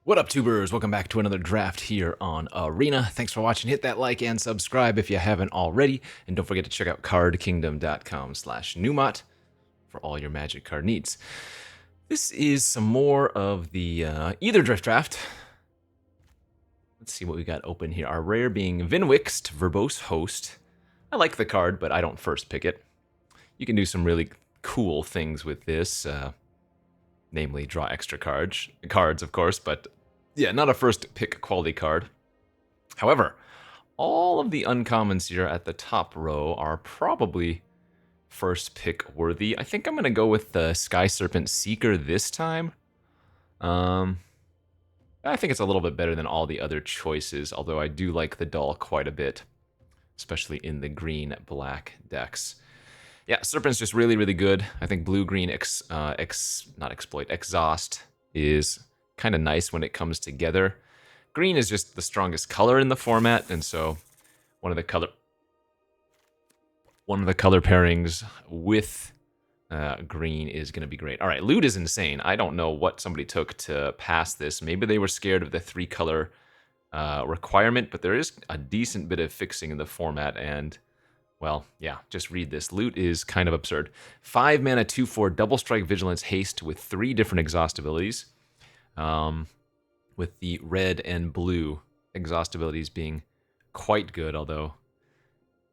What up, tubers? Welcome back to another draft here on Arena. Thanks for watching. Hit that like and subscribe if you haven't already. And don't forget to check out cardkingdom.com/Numot for all your Magic card needs. This is some more of the Aetherdrift draft. Let's see what we got open here. Our rare being Vinwixt, Verbose Host. I like the card, but I don't first pick it. You can do some really cool things with this, namely draw extra cards, of course, but yeah, not a first pick quality card. However, all of the uncommons here at the top row are probably first pick worthy. I think I'm going to go with the Sky Serpent Seeker this time. I think it's a little bit better than all the other choices, although I do like the doll quite a bit, especially in the green-black decks. Yeah, Serpent's just really, really good. I think blue-green exhaust is kind of nice when it comes together. Green is just the strongest color in the format, and so one of the color pairings with green is going to be great. All right, loot is insane. I don't know what somebody took to pass this. Maybe they were scared of the 3-color requirement, but there is a decent bit of fixing in the format, and well, yeah, just read this. Loot is kind of absurd. 5 mana, 2/4, double strike, vigilance, haste with 3 different exhaust abilities. With the red and blue exhaust abilities being quite good, although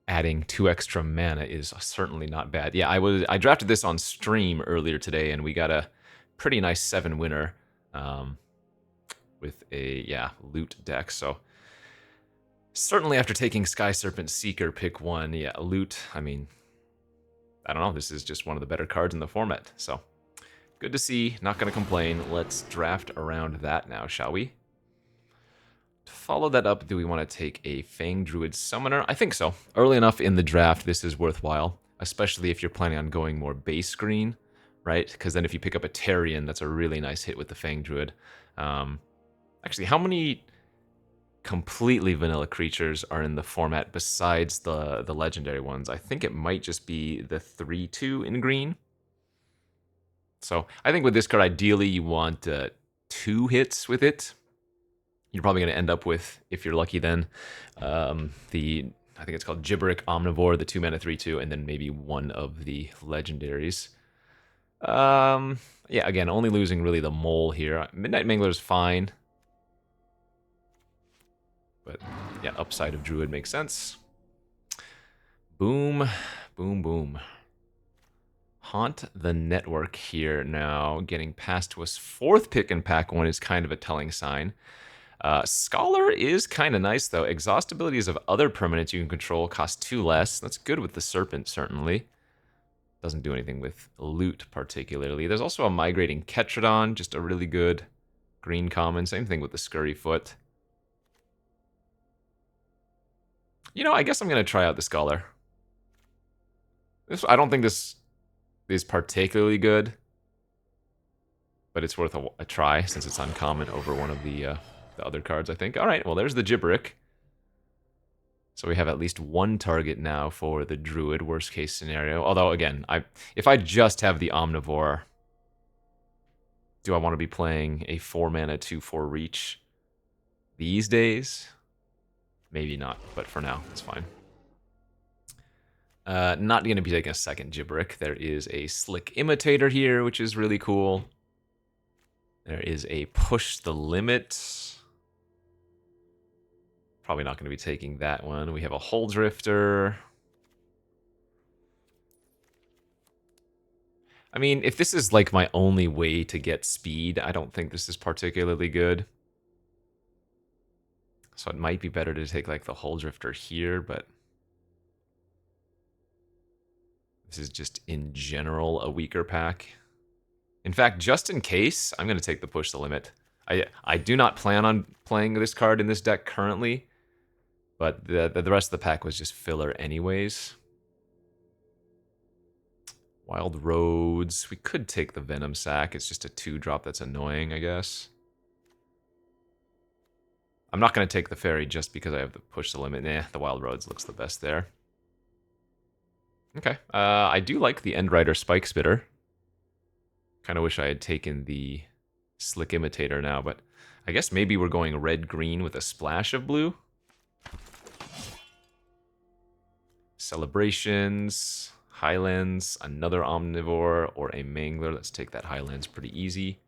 adding 2 extra mana is certainly not bad. Yeah, I drafted this on stream earlier today, and we got a pretty nice 7 winner with a loot deck. So certainly after taking Sky Serpent Seeker, pick 1, yeah, loot. I mean, I don't know. This is just one of the better cards in the format. So good to see. Not going to complain. Let's draft around that now, shall we? To follow that up, do we want to take a Fang Druid Summoner? I think so. Early enough in the draft, this is worthwhile, especially if you're planning on going more base green, right? Because then if you pick up a Tarian, that's a really nice hit with the Fang Druid. Actually, how many completely vanilla creatures are in the format besides the legendary ones? I think it might just be the 3/2 in green. So I think with this card, ideally you want 2 hits with it. You're probably going to end up with, if you're lucky then, I think it's called Gibberic Omnivore, the 2 mana 3/2, and then maybe one of the legendaries. Yeah, again, only losing really the mole here. Midnight Mangler is fine. But yeah, upside of Druid makes sense. Boom, boom, boom. Haunt the Network here now. Getting past to us 4th pick in pack 1 is kind of a telling sign. Scholar is kind of nice, though. Exhaust abilities of other permanents you can control cost 2 less. That's good with the Serpent, certainly. Doesn't do anything with loot, particularly. There's also a Migrating Ketradon, just a really good green common. Same thing with the Scurryfoot. You know, I guess I'm going to try out the Scholar. I don't think this is particularly good, but it's worth a try since it's uncommon over one of the other cards, I think. All right, well, there's the Gibberic. So we have at least 1 target now for the Druid, worst case scenario. Although, again, if I just have the Omnivore, do I want to be playing a 4 mana 2/4 reach these days? Maybe not, but for now, it's fine. Not going to be taking a second Gibberic. There is a Slick Imitator here, which is really cool. There is a Push the Limit. Probably not going to be taking that one. We have a Hull Drifter. I mean, if this is like my only way to get speed, I don't think this is particularly good. So it might be better to take like the Hull Drifter here, but this is just in general a weaker pack. In fact, just in case, I'm going to take the Push the Limit. I do not plan on playing this card in this deck currently, but the rest of the pack was just filler anyways. Wild Roads. We could take the Venom Sac. It's just a 2-drop that's annoying, I guess. I'm not going to take the Fairy just because I have the Push the Limit. Nah, the Wild Roads looks the best there. Okay. I do like the Endrider Spike Spitter. Kind of wish I had taken the Slick Imitator now, but I guess maybe we're going red-green with a splash of blue. Celebrations, Highlands, another Omnivore, or a Mangler. Let's take that Highlands pretty easy.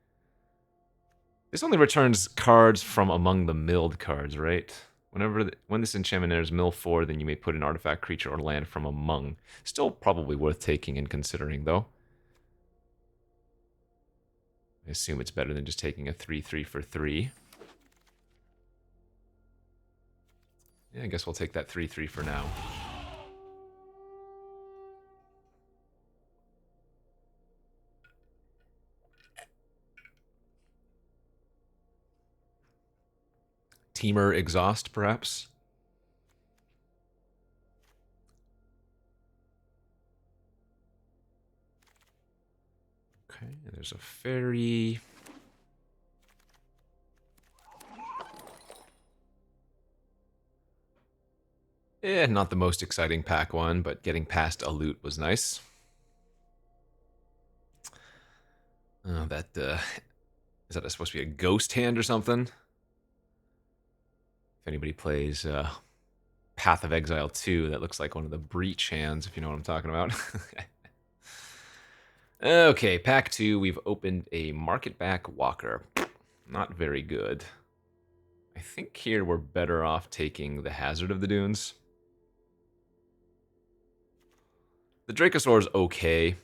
This only returns cards from among the milled cards, right? When this enchantment enters mill 4, then you may put an artifact, creature, or land from among. Still probably worth taking and considering, though. I assume it's better than just taking a 3/3 for 3. Yeah, I guess we'll take that 3/3 for now. Teamer Exhaust, perhaps? Okay, and there's a fairy. Not the most exciting pack one, but getting past a loot was nice. Oh, is that supposed to be a ghost hand or something? If anybody plays Path of Exile 2, that looks like one of the Breach hands, if you know what I'm talking about. Okay, pack 2, we've opened a Marketback Walker. Not very good. I think here we're better off taking the Hazard of the Dunes. The Dracosaur's okay.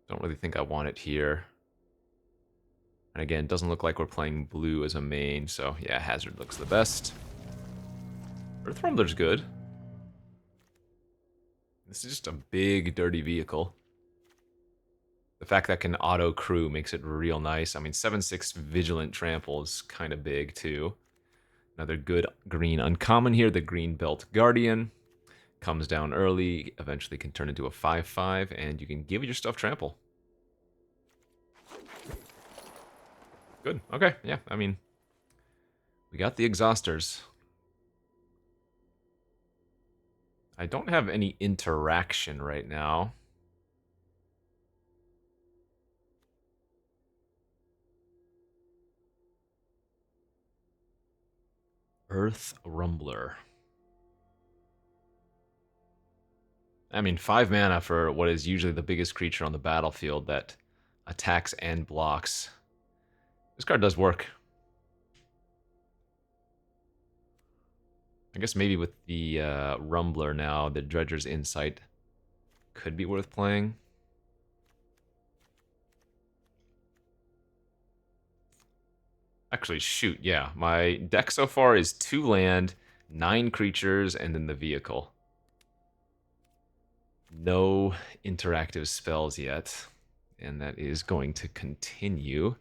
Don't really think I want it here. And again, doesn't look like we're playing blue as a main, so yeah, Hazard looks the best. Earth Rumbler's good. This is just a big, dirty vehicle. The fact that can auto-crew makes it real nice. I mean, 7/6 Vigilant Trample is kind of big, too. Another good green uncommon here, the Green Belt Guardian. Comes down early, eventually can turn into a 5/5, and you can give your stuff trample. Good. Okay, yeah, I mean, we got the Exhausters. I don't have any interaction right now. Earth Rumbler. I mean, 5 mana for what is usually the biggest creature on the battlefield that attacks and blocks. This card does work. I guess maybe with the Rumbler now, the Dredger's Insight could be worth playing. Actually, shoot, yeah. My deck so far is 2 land, 9 creatures, and then the vehicle. No interactive spells yet, and that is going to continue.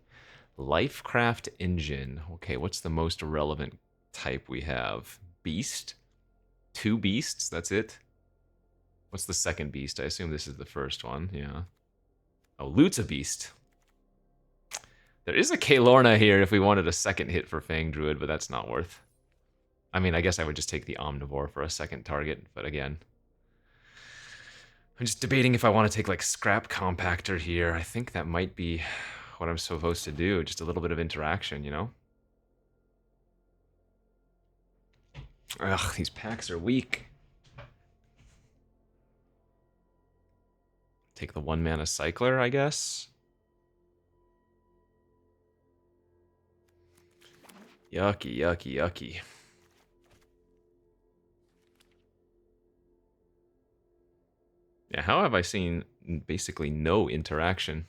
Lifecraft Engine. Okay, what's the most relevant type we have? Beast? 2 beasts, that's it? What's the second beast? I assume this is the first one, yeah. Oh, Loot's a beast. There is a Kalorna here if we wanted a second hit for Fang Druid, but that's not worth. I mean, I guess I would just take the Omnivore for a second target, but again. I'm just debating if I want to take, like, Scrap Compactor here. I think that might be what I'm supposed to do. Just a little bit of interaction, you know? Ugh, these packs are weak. Take the 1-mana Cycler, I guess? Yucky, yucky, yucky. Yeah, how have I seen basically no interaction?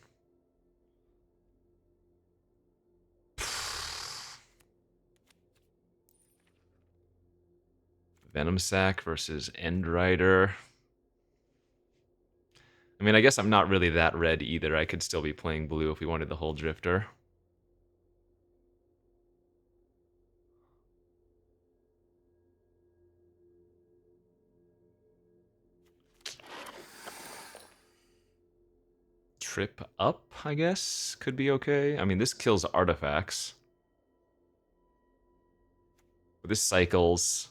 Venom Sac versus Endrider. I mean, I guess I'm not really that red either. I could still be playing blue if we wanted the whole Drifter. Trip up, I guess, could be okay. I mean, this kills artifacts. But this cycles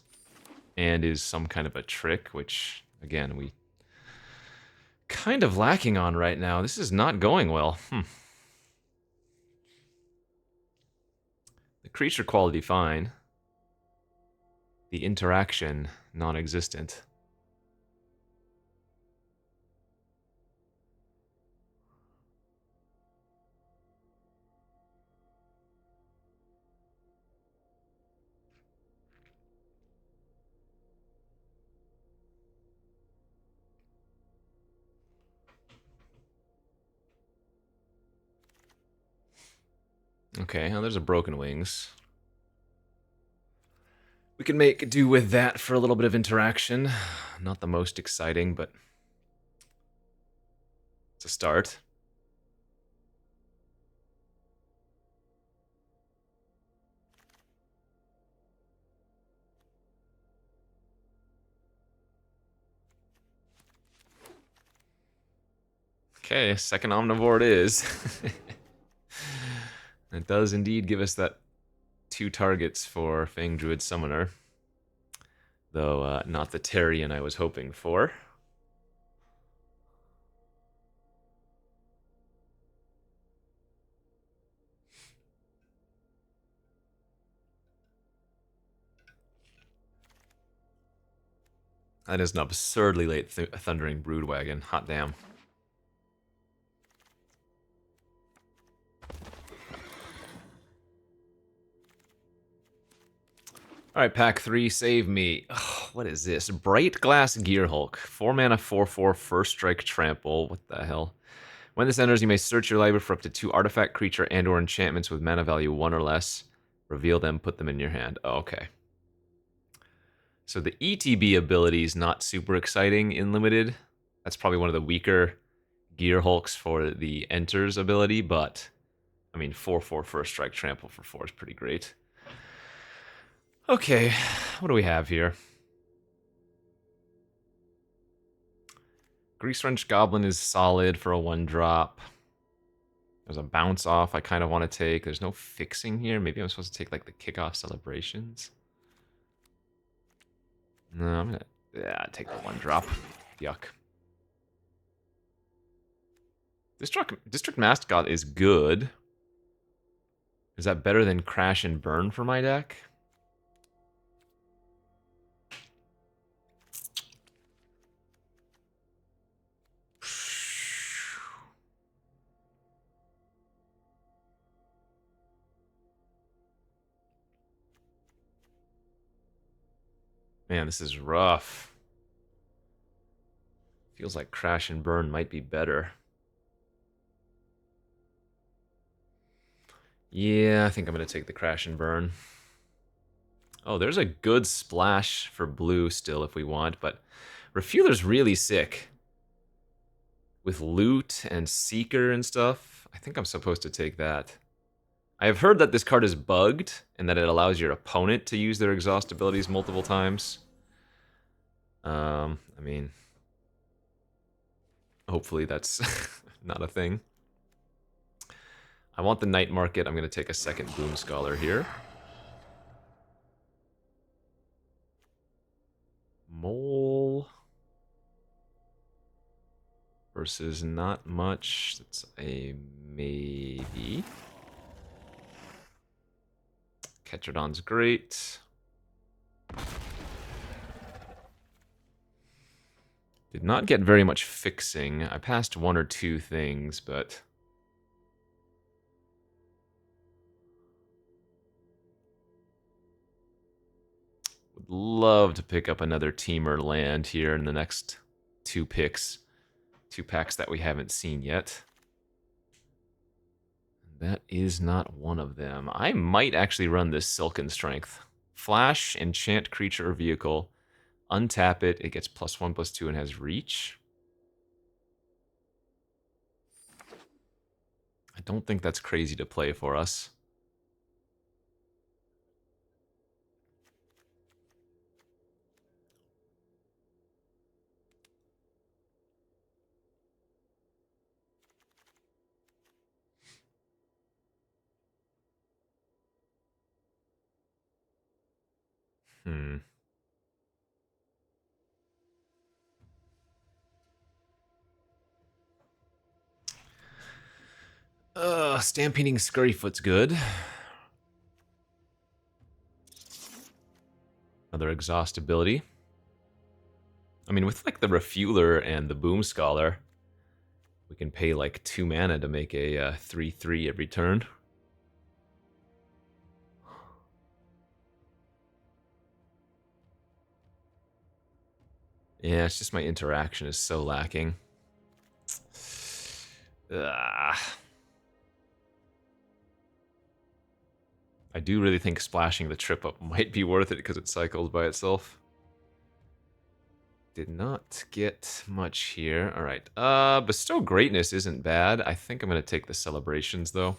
and is some kind of a trick, which, again, we kind of lacking on right now. This is not going well. creature quality fine. The interaction non-existent. Okay, now there's a Broken Wings. We can make do with that for a little bit of interaction. Not the most exciting, but it's a start. Okay, second Omnivore it is. It does indeed give us that 2 targets for Fang Druid Summoner. Though not the Terrian I was hoping for. That is an absurdly late Thundering Broodwagon. Hot damn. Alright, pack 3, save me. Oh, what is this? Bright Glass Gearhulk. 4 mana, 4/4, first strike, trample. What the hell? When this enters, you may search your library for up to 2 artifact, creature, and/or enchantments with mana value 1 or less. Reveal them, put them in your hand. Oh, okay. So the ETB ability is not super exciting in Limited. That's probably one of the weaker Gearhulks for the Enters ability, but I mean 4/4 first strike trample for 4 is pretty great. Okay, what do we have here? Grease Wrench Goblin is solid for a 1-drop. There's a bounce off I kind of want to take. There's no fixing here. Maybe I'm supposed to take like the kickoff celebrations. No, I'm gonna take the 1-drop. Yuck. District Mascot is good. Is that better than Crash and Burn for my deck? Man, this is rough. Feels like Crash and Burn might be better. Yeah, I think I'm going to take the Crash and Burn. Oh, there's a good splash for blue still if we want, but Refueler's really sick. With Loot and Seeker and stuff, I think I'm supposed to take that. I have heard that this card is bugged, and that it allows your opponent to use their exhaust abilities multiple times. I mean, hopefully that's not a thing. I want the Night Market. I'm going to take a second Boom Scholar here. Mole versus not much. That's a maybe. Ketrodon's great. Did not get very much fixing. I passed 1 or 2 things, but would love to pick up another Teamer land here in the next 2 picks. 2 packs that we haven't seen yet. That is not one of them. I might actually run this Silken Strength. Flash, enchant creature or vehicle. Untap it. It gets +1/+2 and has reach. I don't think that's crazy to play for us. Stampeding Scurryfoot's good. Another exhaust ability. I mean, with like the Refueler and the Boom Scholar, we can pay like 2 mana to make a 3/3 every turn. Yeah, it's just my interaction is so lacking. Ugh. I do really think splashing the trip up might be worth it because it cycles by itself. Did not get much here. All right. Bestow Greatness isn't bad. I think I'm going to take the Celebrations, though.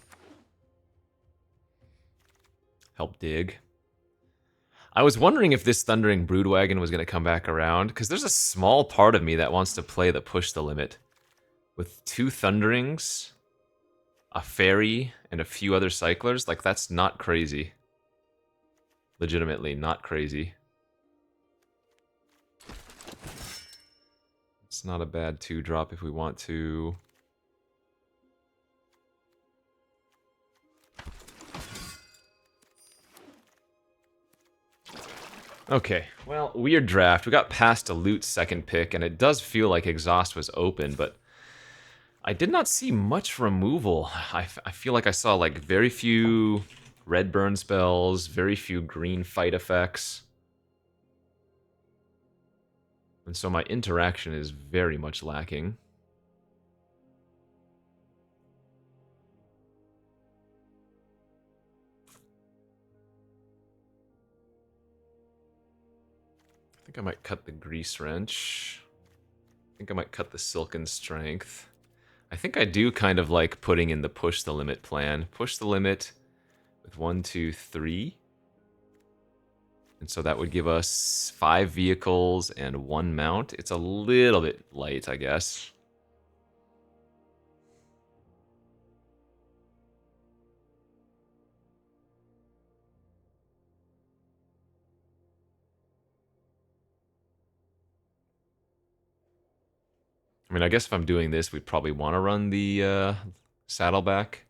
Help dig. I was wondering if this Thundering Broodwagon was going to come back around, because there's a small part of me that wants to play the Push the Limit. With 2 Thunderings, a Fairy, and a few other Cyclers, like, that's not crazy. Legitimately not crazy. It's not a bad 2-drop if we want to. Okay, well, weird draft. We got past a loot second pick, and it does feel like Exhaust was open, but I did not see much removal. I feel like I saw like very few red burn spells, very few green fight effects. And so my interaction is very much lacking. I think I might cut the Grease Wrench. I think I might cut the Silken Strength. I think I do kind of like putting in the Push the Limit plan. Push the limit with 1, 2, 3. And so that would give us 5 vehicles and 1 mount. It's a little bit light, I guess. I mean, I guess if I'm doing this, we'd probably want to run the Saddleback.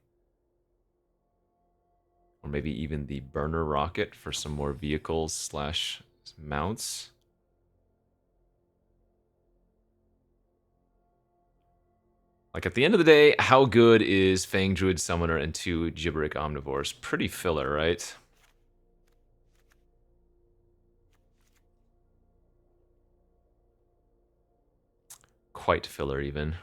Or maybe even the Burner Rocket for some more vehicles / mounts. Like, at the end of the day, how good is Fang Druid Summoner and 2 Gibberic Omnivores? Pretty filler, right? Quite filler, even.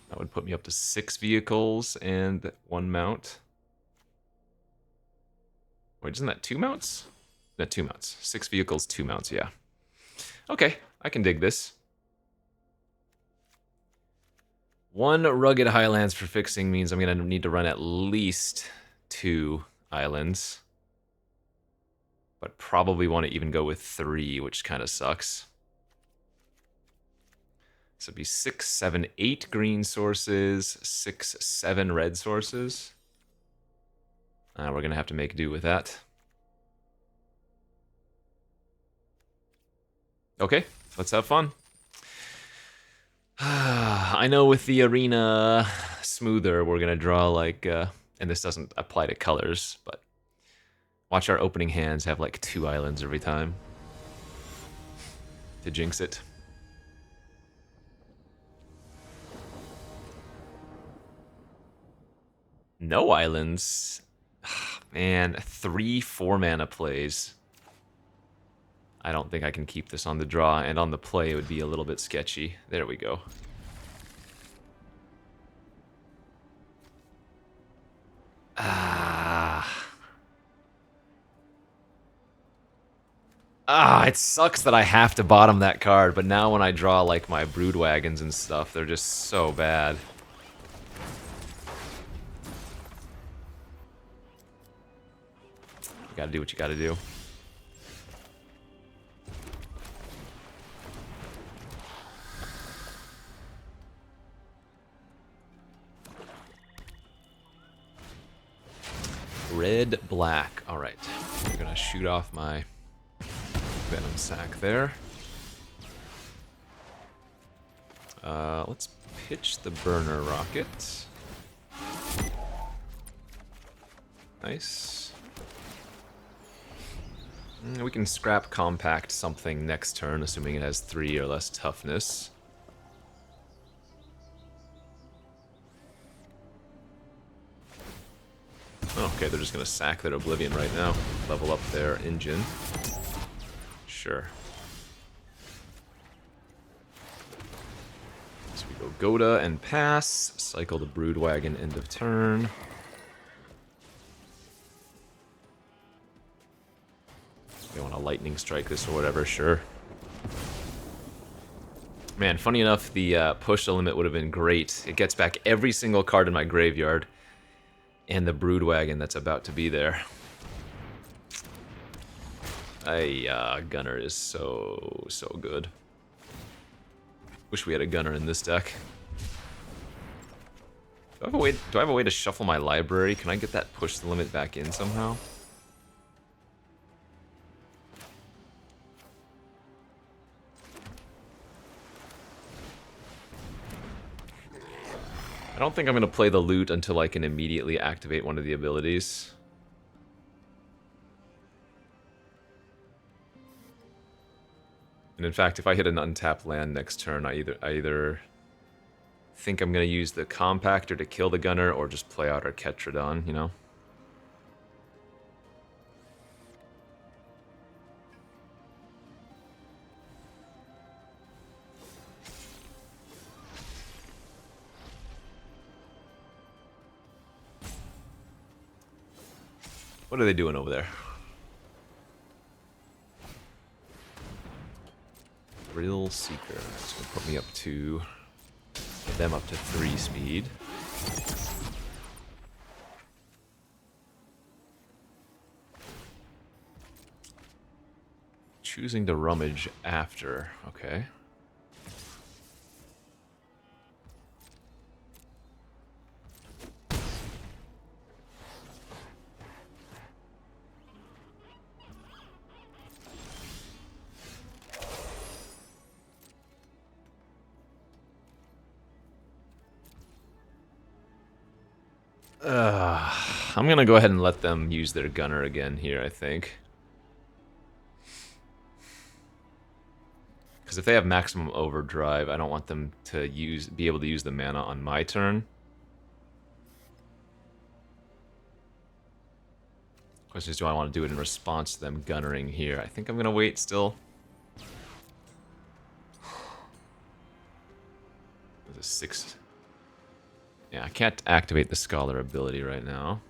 That would put me up to 6 vehicles and 1 mount. Wait, isn't that 2 mounts? No, 2 mounts. 6 vehicles, 2 mounts, yeah. Okay, I can dig this. 1 Rugged Highlands for fixing means I'm going to need to run at least 2 islands. But probably want to even go with 3, which kind of sucks. So it'd be 6, 7, 8 green sources, 6, 7 red sources. We're going to have to make do with that. Okay, let's have fun. I know with the arena smoother, we're going to draw like, and this doesn't apply to colors, but watch our opening hands have like 2 islands every time to jinx it. No islands. Man, 3 4-mana plays. I don't think I can keep this on the draw, and on the play it would be a little bit sketchy. There we go. It sucks that I have to bottom that card, but now when I draw like my Brood Wagons and stuff, they're just so bad. You gotta do what you gotta do. Red, black. Alright. I'm gonna shoot off my Venom Sac there. Let's pitch the Burner Rocket. Nice. We can scrap compact something next turn, assuming it has 3 or less toughness. Okay, they're just gonna sack their Oblivion right now. Level up their engine. Sure. So we go Goda and pass. Cycle the Broodwagon end of turn. They want to lightning strike this or whatever, sure. Man, funny enough, the push the limit would have been great. It gets back every single card in my graveyard. And the Broodwagon that's about to be there. Gunner is so good. Wish we had a Gunner in this deck. Do I have a way to shuffle my library? Can I get that push the limit back in somehow? I don't think I'm going to play the loot until I can immediately activate one of the abilities. And in fact, if I hit an untapped land next turn, I either think I'm going to use the Compactor to kill the Gunner or just play out our Ketradon, you know? What are they doing over there? Thrill Seeker. It's going to put me up to... Get them up to 3 speed. Choosing to rummage after. Okay. I'm gonna go ahead and let them use their Gunner again here, I think. Because if they have maximum overdrive, I don't want them to be able to use the mana on my turn. Question is, do I want to do it in response to them gunnering here? I think I'm gonna wait still. There's a 6. Yeah, I can't activate the Scholar ability right now.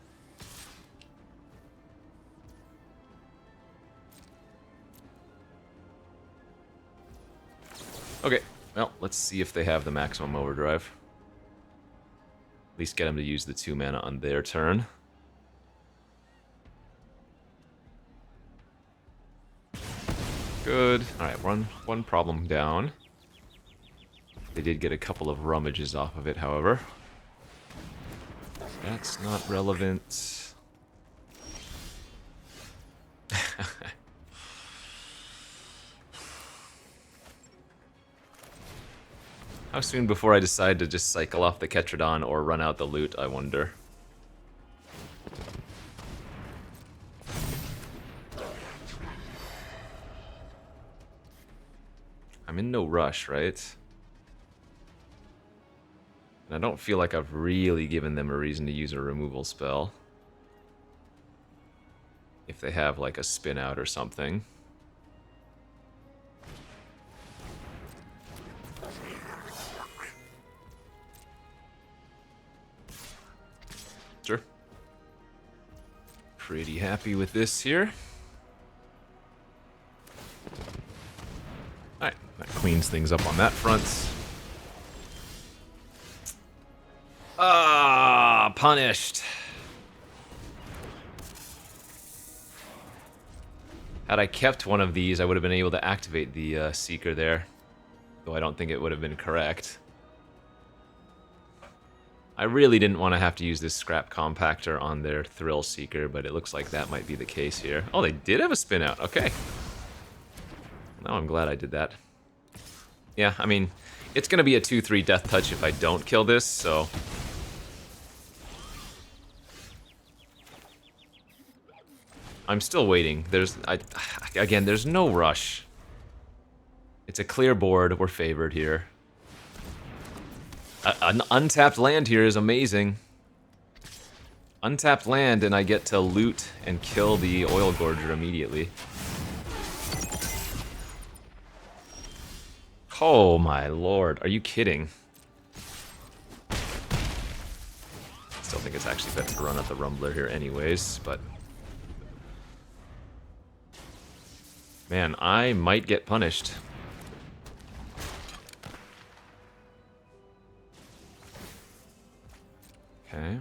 Okay, well, let's see if they have the maximum overdrive. At least get them to use the 2 mana on their turn. Good. Alright, one problem down. They did get a couple of rummages off of it, however. That's not relevant. How soon before I decide to just cycle off the Ketradon or run out the loot, I wonder. I'm in no rush, right? And I don't feel like I've really given them a reason to use a removal spell. If they have like a spin out or something. Sure. Pretty happy with this here. Alright, that cleans things up on that front. Ah, punished. Had I kept one of these, I would have been able to activate the Seeker there. Though I don't think it would have been correct. I really didn't want to have to use this Scrap Compactor on their Thrill Seeker, but it looks like that might be the case here. Oh, they did have a spin out. Okay. Now I'm glad I did that. Yeah, I mean, it's going to be a 2-3 death touch if I don't kill this, so... I'm still waiting. Again, there's no rush. It's a clear board. We're favored here. An untapped land here is amazing. Untapped land, and I get to loot and kill the Oil Gorger immediately. Oh my lord, are you kidding? Still think it's actually better to run at the Rumbler here anyways, but... Man, I might get punished. Okay.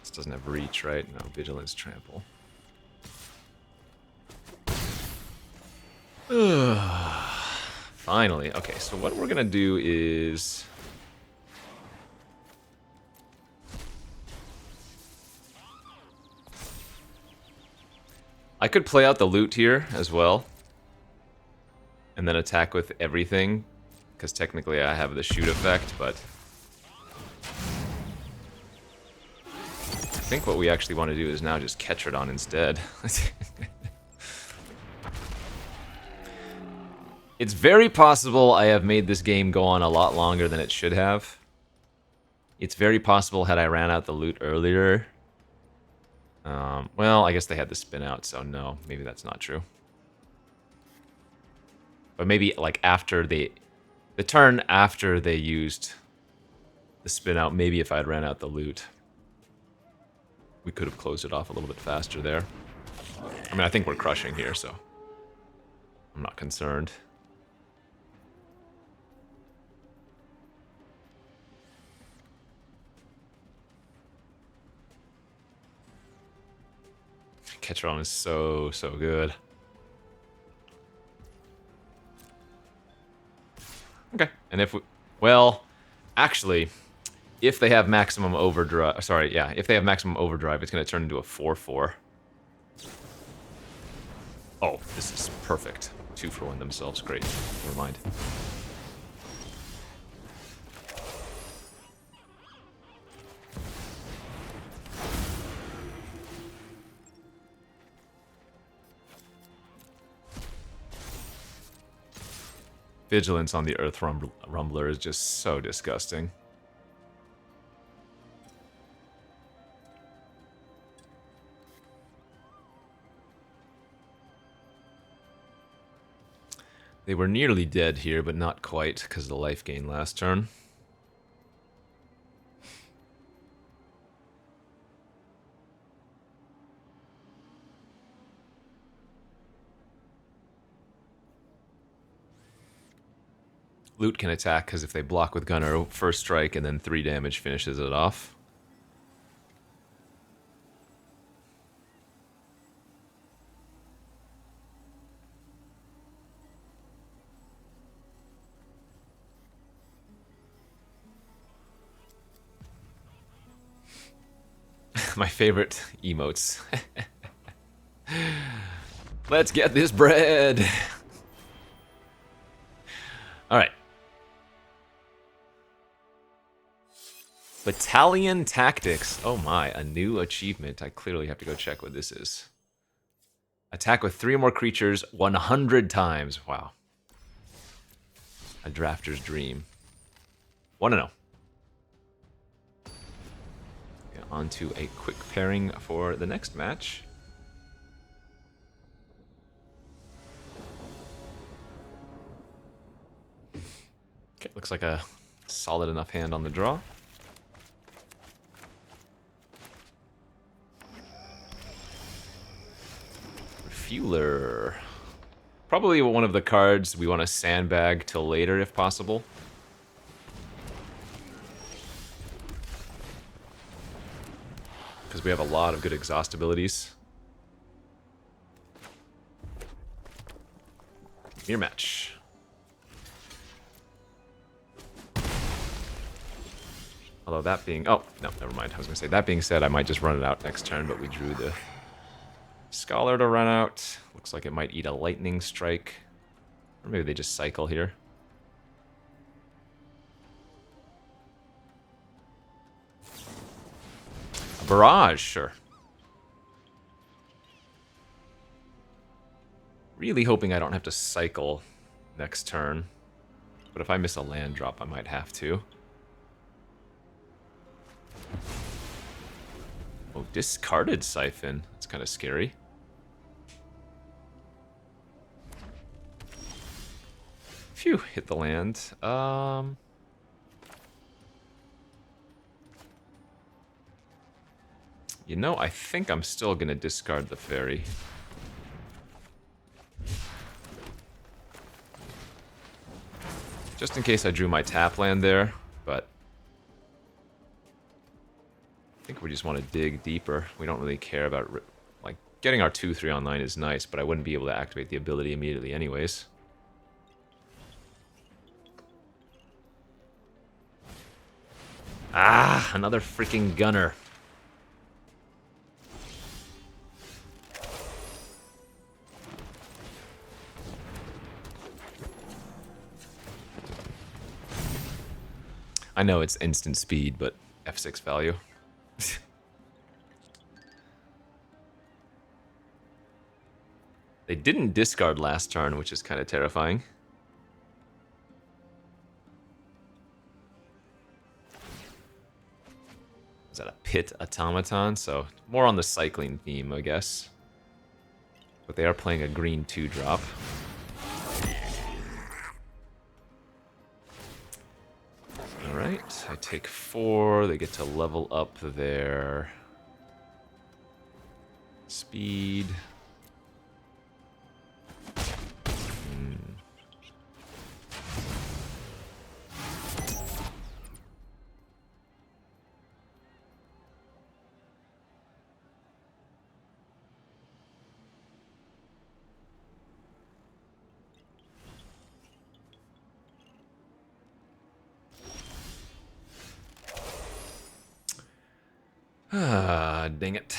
This doesn't have reach, right? No, Vigilance Trample. Finally. Okay, so what we're gonna do is... I could play out the loot here as well. And then attack with everything. Because technically I have the shoot effect, but... I think what we actually want to do is now just Ketradon instead. It's very possible I have made this game go on a lot longer than it should have. It's very possible had I ran out the loot earlier. Well, I guess they had the spin out, so no, maybe that's not true. But maybe like after the turn after they used the spin out, maybe if I had ran out the loot, we could have closed it off a little bit faster there. I mean, I think we're crushing here, so I'm not concerned. Ketron is so good. Okay, and if we... Well, actually, if they have maximum overdrive... Sorry, yeah, if they have maximum overdrive, it's going to turn into a 4/4. Oh, this is perfect. 2 for 1 themselves. Great. Never mind. Vigilance on the Earth Rumbler is just so disgusting. They were nearly dead here, but not quite, because of the life gain last turn. Loot can attack, because if they block with Gun Arrow, first strike, and then 3 damage finishes it off. My favorite emotes. Let's get this bread! Alright. Battalion Tactics. Oh my, a new achievement. I clearly have to go check what this is. Attack with 3 or more creatures 100 times. Wow. A drafter's dream. Want to know. Yeah, on to a quick pairing for the next match. Okay, looks like a solid enough hand on the draw. Refueler. Probably one of the cards we want to sandbag till later if possible. Because we have a lot of good exhaust abilities. Mirror match. Although that being... Oh, no, never mind. I was going to say, that being said, I might just run it out next turn, but we drew the Scholar to run out. Looks like it might eat a Lightning Strike. Or maybe they just cycle here. A Barrage, sure. really hoping I don't have to cycle next turn. But if I miss a land drop, I might have to. Oh, discarded Siphon. That's kind of scary. Phew, hit the land. You know, I think I'm still gonna discard the fairy. Just in case I drew my tap land there, but I think we just want to dig deeper. We don't really care about, like, getting our 2/3 online is nice, but I wouldn't be able to activate the ability immediately anyways. Ah, another freaking gunner. I know it's instant speed, but F6 value. They didn't discard last turn, which is kind of terrifying. Is that a pit automaton? So more on the cycling theme, I guess. But they are playing a green 2-drop. Alright, I take 4. They get to level up their speed. Ah, dang it.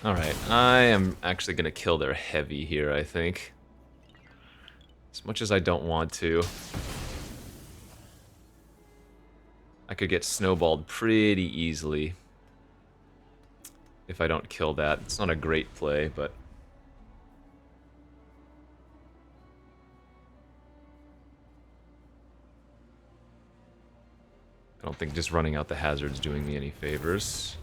Alright, I am actually going to kill their heavy here, I think. As much as I don't want to. I could get snowballed pretty easily if I don't kill that. It's not a great play, but... I don't think just running out the hazard's doing me any favors.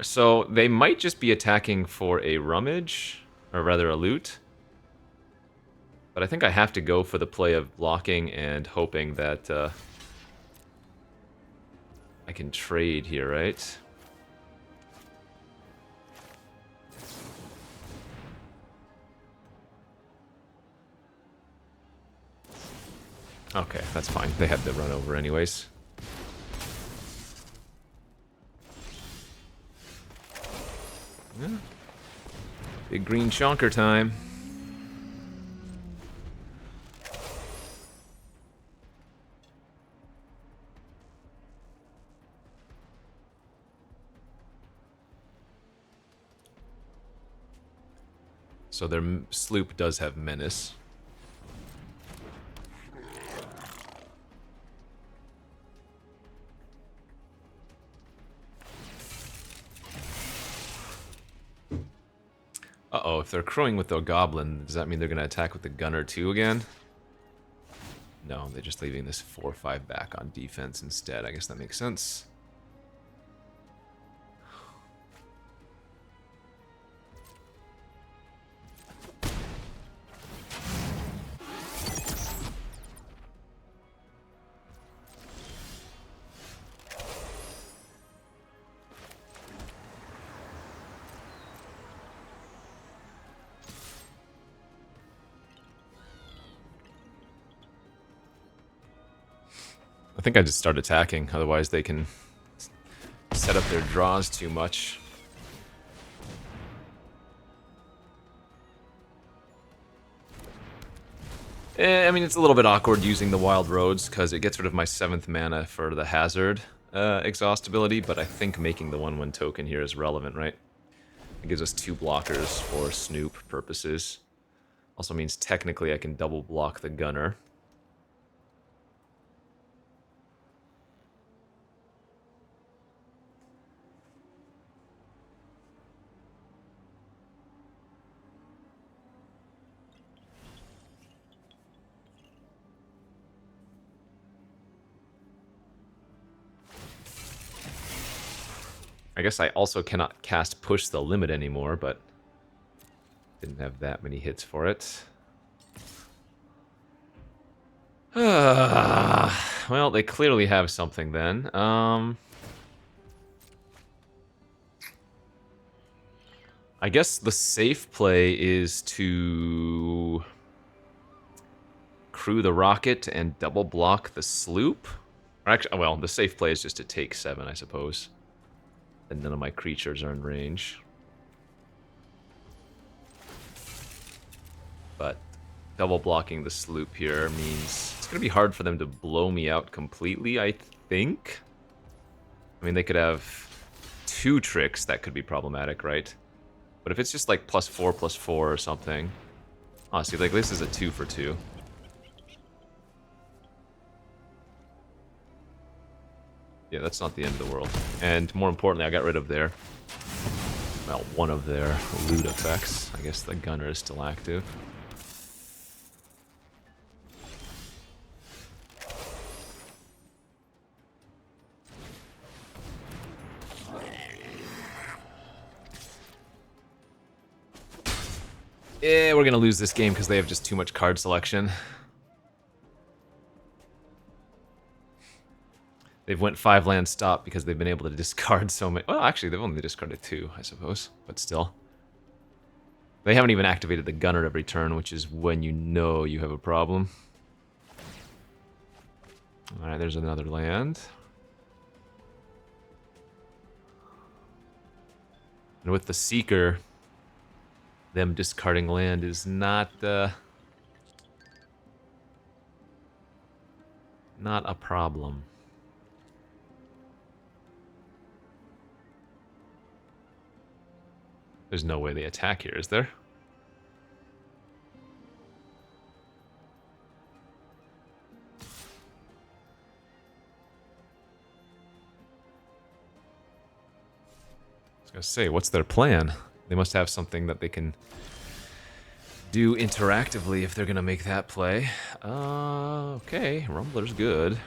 So they might just be attacking for a rummage, or rather a loot. But I think I have to go for the play of blocking and hoping that I can trade here, right? Okay, that's fine. They had the run over anyways. Yeah. Big green chonker time. So their sloop does have menace. Uh-oh, if they're crowing with the goblin, does that mean they're going to attack with the gunner too again? No, they're just leaving this 4-5 back on defense instead. I guess that makes sense. I think I just start attacking, otherwise they can set up their draws too much. I mean, it's a little bit awkward using the Wild Roads, because it gets rid of my 7th mana for the Hazard exhaust ability, but I think making the 1/1 token here is relevant, right? It gives us 2 blockers for Snoop purposes. Also means technically I can double block the gunner. I guess I also cannot cast Push the Limit anymore, but didn't have that many hits for it. Well, they clearly have something then. I guess the safe play is to crew the rocket and double block the sloop. Or actually, well, the safe play is just to take 7, I suppose. And none of my creatures are in range. But double blocking the sloop here means it's going to be hard for them to blow me out completely, I think. I mean, they could have 2 tricks that could be problematic, right? But if it's just like +4/+4 or something... Oh, see, like this is a 2 for 2. Yeah, that's not the end of the world. And more importantly, I got rid of their... Well, one of their loot effects. I guess the gunner is still active. Yeah, we're gonna lose this game because they have just too much card selection. They've went 5 land stop because they've been able to discard so many... Well, actually, they've only discarded 2, I suppose. But still. They haven't even activated the gunner every turn, which is when you know you have a problem. Alright, there's another land. And with the Seeker, them discarding land is not a problem. There's no way they attack here, is there? I was gonna say, what's their plan? They must have something that they can do interactively if they're gonna make that play. Okay, Rumbler's good.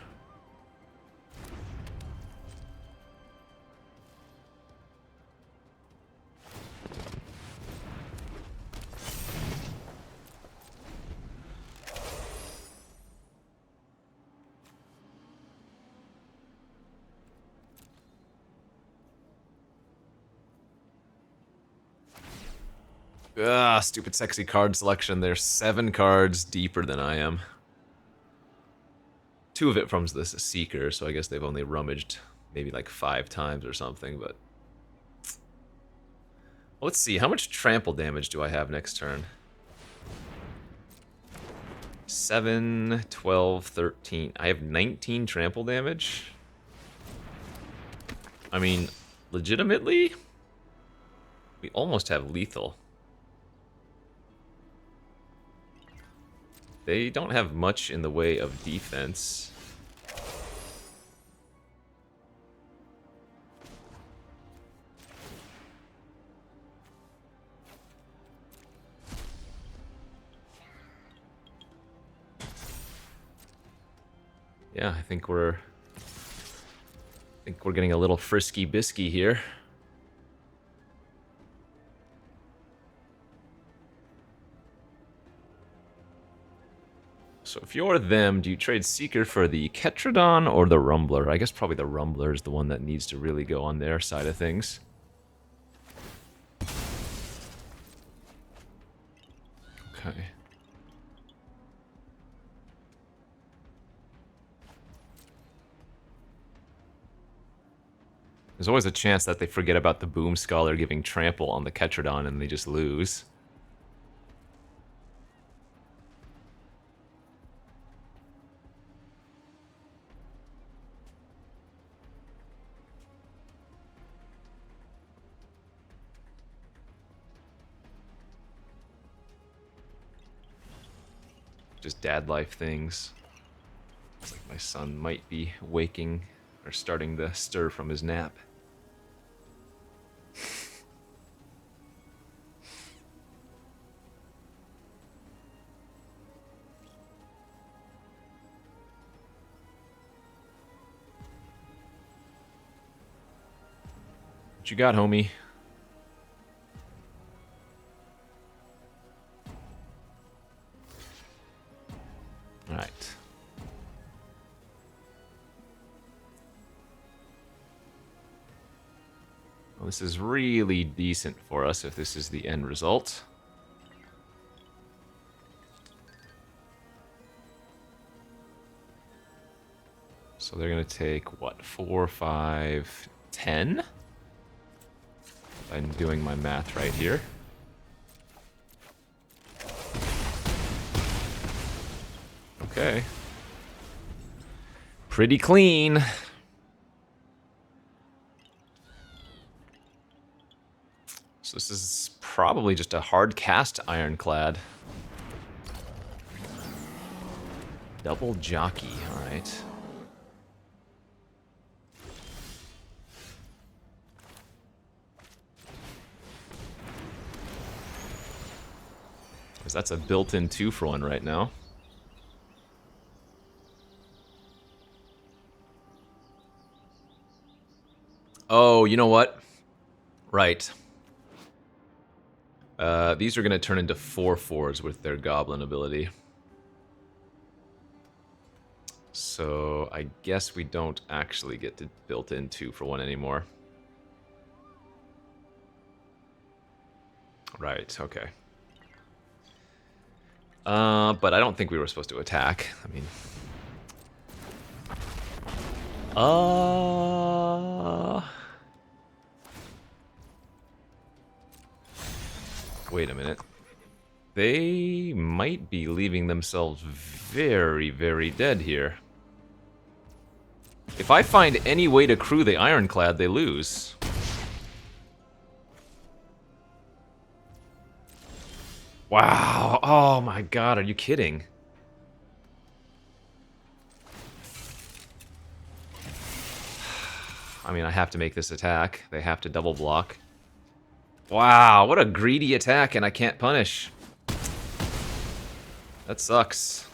Stupid sexy card selection. They're 7 cards deeper than I am. 2 of it from this Seeker, so I guess they've only rummaged maybe like 5 times or something, but... Well, let's see, how much trample damage do I have next turn? 7, 12, 13. I have 19 trample damage? I mean, legitimately? We almost have lethal. They don't have much in the way of defense. Yeah, I think we're getting a little frisky bisky here. So if you're them, do you trade Seeker for the Ketradon or the Rumbler? I guess probably the Rumbler is the one that needs to really go on their side of things. Okay. There's always a chance that they forget about the Boom Scholar giving trample on the Ketradon and they just lose. Just dad life things. It's like my son might be waking or starting to stir from his nap. What you got, homie? All right. Well, this is really decent for us if this is the end result. So they're going to take, what, 4, 5, 10? I'm doing my math right here. Okay. Pretty clean. So this is probably just a hard cast ironclad. Double jockey, alright. Because that's a built-in 2-for-1 right now. Oh, you know what? Right. These are going to turn into 4/4s with their goblin ability. So I guess we don't actually get to built-in 2-for-1 anymore. Right, okay. But I don't think we were supposed to attack. I mean... Wait a minute. They might be leaving themselves very, very dead here. If I find any way to crew the ironclad, they lose. Wow. Oh my god, are you kidding? I mean, I have to make this attack. They have to double block. Wow, what a greedy attack, and I can't punish. That sucks.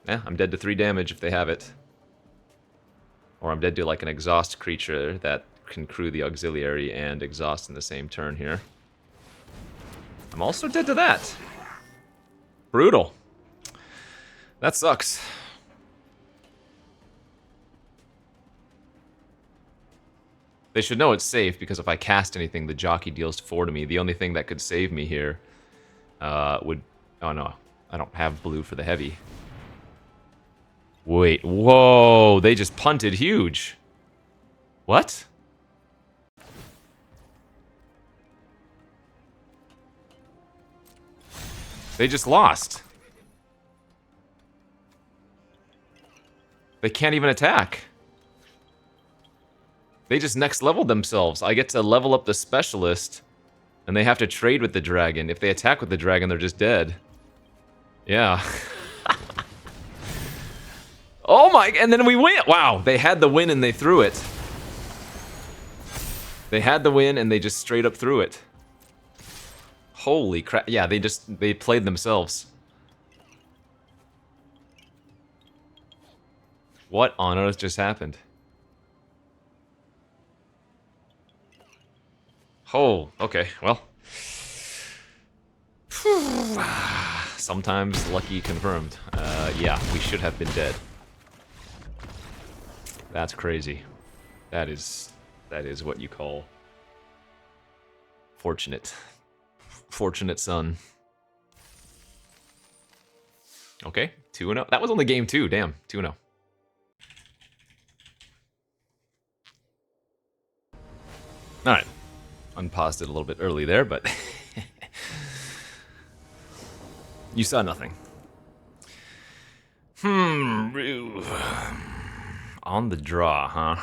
Yeah, I'm dead to 3 damage if they have it. Or I'm dead to like an exhaust creature that can crew the auxiliary and exhaust in the same turn here. I'm also dead to that. Brutal. That sucks. They should know it's safe, because if I cast anything, the jockey deals 4 to me. The only thing that could save me here would... Oh no, I don't have blue for the heavy. Wait, whoa, they just punted huge. What? They just lost. They can't even attack. They just next leveled themselves. I get to level up the specialist, and they have to trade with the dragon. If they attack with the dragon, they're just dead. Yeah. Oh my, and then we win. Wow, they had the win and they threw it. They had the win and they just straight up threw it. Holy crap. Yeah, they played themselves. What on earth just happened? Oh, okay, well. Sometimes lucky confirmed. Yeah, we should have been dead. That's crazy. That is what you call fortunate. Fortunate son. Okay, 2-0. That was only game 2, damn, 2-0. Alright. Unpaused it a little bit early there, but... You saw nothing. On the draw, huh?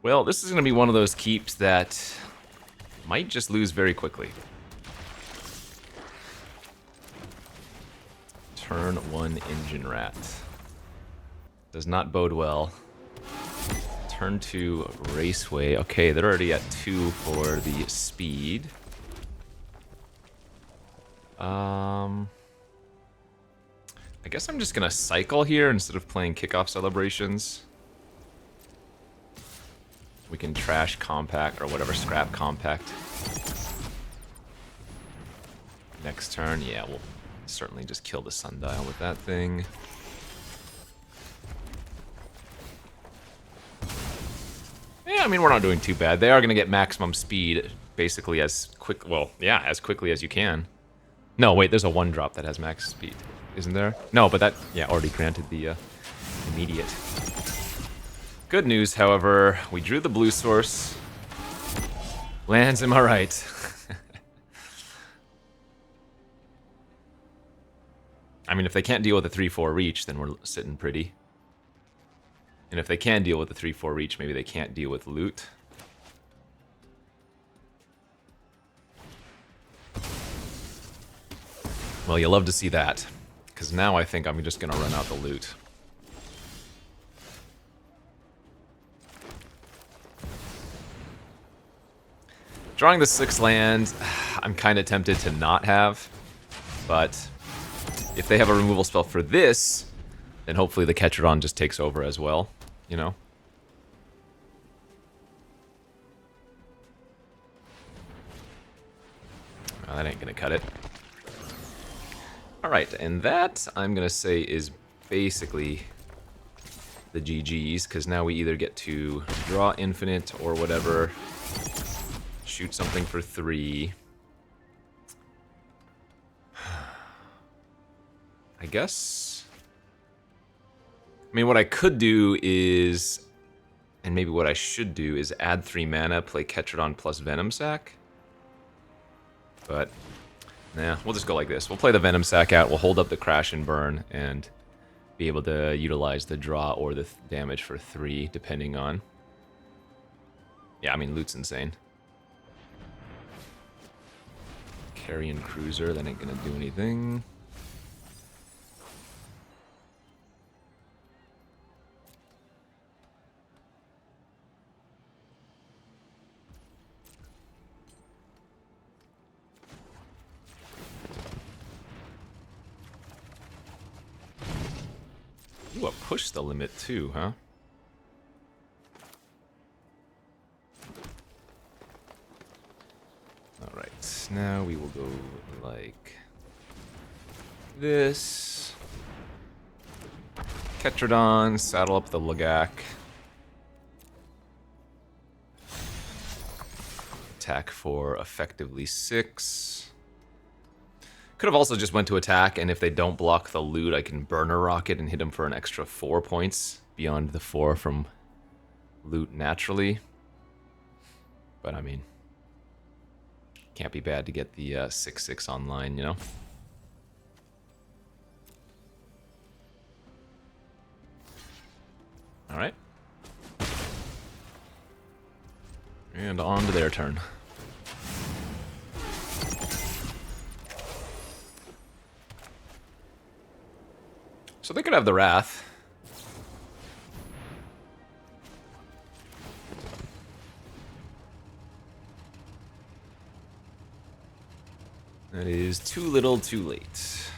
Well, this is going to be one of those keeps that might just lose very quickly. Turn 1 Engine Rat. Does not bode well. Turn 2 Raceway. Okay, they're already at 2 for the speed. I guess I'm just gonna cycle here instead of playing kickoff celebrations. We can trash compact or whatever, scrap compact. Next turn, yeah, we'll certainly just kill the sundial with that thing. Yeah, I mean, we're not doing too bad. They are gonna get maximum speed basically as quick, well, yeah, as quickly as you can. No, wait, there's a 1-drop that has max speed, isn't there? No, but that, yeah, already granted the immediate. Good news, however, we drew the blue source. Lands, am I right? I mean, if they can't deal with a 3-4 reach, then we're sitting pretty. And if they can deal with the 3-4 reach, maybe they can't deal with loot. Well, you'll love to see that, because now I think I'm just going to run out the loot. Drawing the 6 land, I'm kind of tempted to not have, but if they have a removal spell for this, then hopefully the Ketrodon just takes over as well, you know? Oh, that ain't gonna cut it. Alright, and that, I'm gonna say, is basically the GG's, because now we either get to draw infinite or whatever, shoot something for 3. I guess... I mean, what I could do is, and maybe what I should do, is add 3 mana, play Ketrodon plus Venom Sac. But, nah, we'll just go like this. We'll play the Venom Sac out, we'll hold up the Crash and Burn, and be able to utilize the draw or the damage for 3, depending on... Yeah, I mean, loot's insane. Carrion Cruiser, that ain't gonna do anything. Ooh, a push the limit too, huh? Alright, now we will go like this. Ketrodon, saddle up the Lagak. Attack for effectively 6. Could have also just went to attack, and if they don't block the loot, I can burner rocket and hit them for an extra 4 points beyond the 4 from loot naturally. But I mean, can't be bad to get the 6/6 online, you know? Alright. And on to their turn. So they could have the Wrath. That is too little, too late.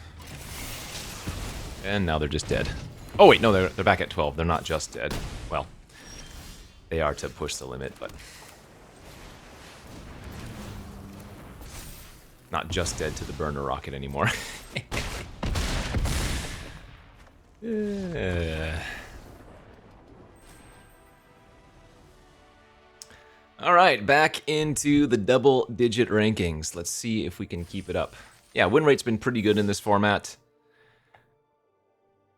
And now they're just dead. Oh wait, no, they're back at 12. They're not just dead. Well, they are to push the limit, but not just dead to the burner rocket anymore. All right, back into the double-digit rankings. Let's see if we can keep it up. Yeah, win rate's been pretty good in this format,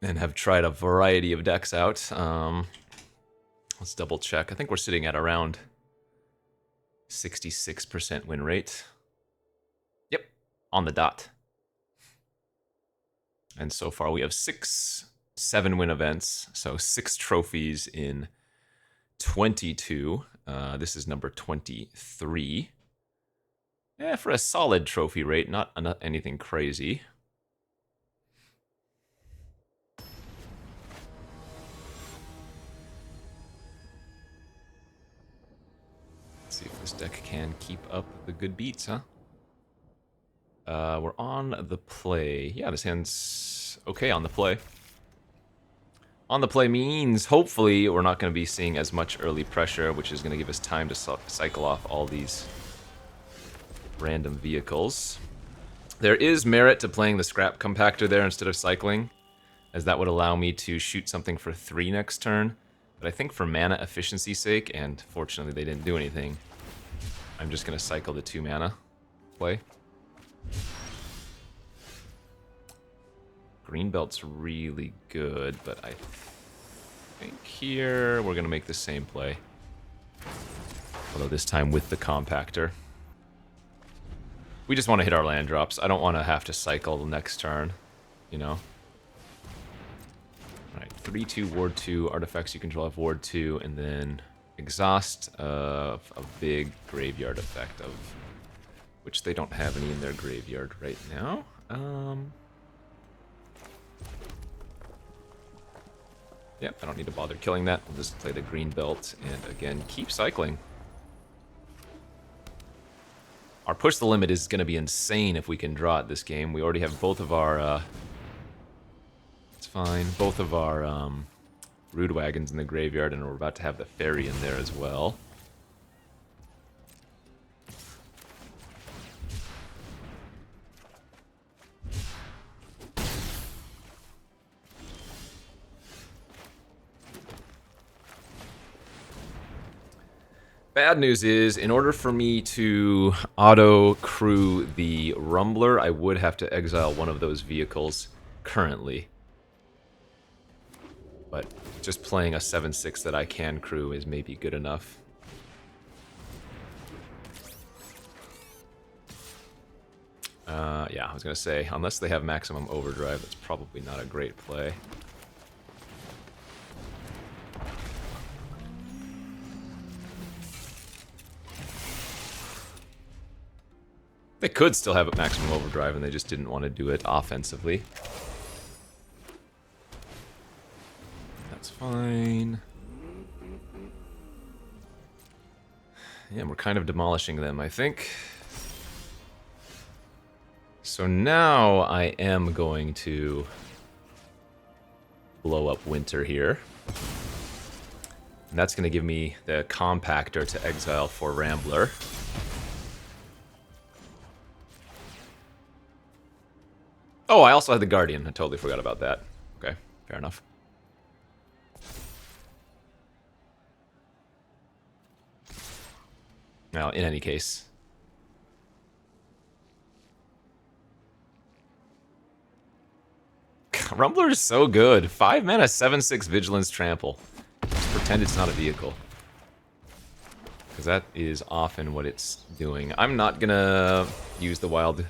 and have tried a variety of decks out. Let's double check. I think we're sitting at around 66% win rate. Yep, on the dot. And so far we have 7 win events, so 6 trophies in 22. This is number 23. Yeah, for a solid trophy rate, not anything crazy. Let's see if this deck can keep up the good beats, huh? We're on the play. Yeah, this hand's okay on the play. On the play means, hopefully, we're not going to be seeing as much early pressure, which is going to give us time to cycle off all these random vehicles. There is merit to playing the scrap compactor there instead of cycling, as that would allow me to shoot something for 3 next turn. But I think for mana efficiency's sake, and fortunately they didn't do anything, I'm just going to cycle the 2 mana play. Greenbelt's really good, but I think here we're going to make the same play. Although this time with the compactor. We just want to hit our land drops. I don't want to have to cycle the next turn, you know? Alright, 3-2, Ward 2, artifacts you control have Ward 2, and then exhaust of a big graveyard effect, of which they don't have any in their graveyard right now. Yep, I don't need to bother killing that. We'll just play the green belt and again keep cycling. Our push the limit is going to be insane if we can draw it this game. We already have both of our it's fine, both of our Rude Wagons in the graveyard, and we're about to have the Fairy in there as well. Bad news is, in order for me to auto-crew the Rumbler, I would have to exile one of those vehicles currently. But just playing a 7/6 that I can crew is maybe good enough. Yeah, I was going to say, unless they have maximum overdrive, that's probably not a great play. They could still have a maximum overdrive, and they just didn't want to do it offensively. That's fine. Yeah, we're kind of demolishing them, I think. So now I am going to blow up Winter here. And that's going to give me the compactor to exile for Rambler. Oh, I also had the Guardian. I totally forgot about that. Okay, fair enough. Now, in any case... Rumbler is so good. 5 mana, 7/6 Vigilance Trample. Just pretend it's not a vehicle. Because that is often what it's doing. I'm not gonna use the wild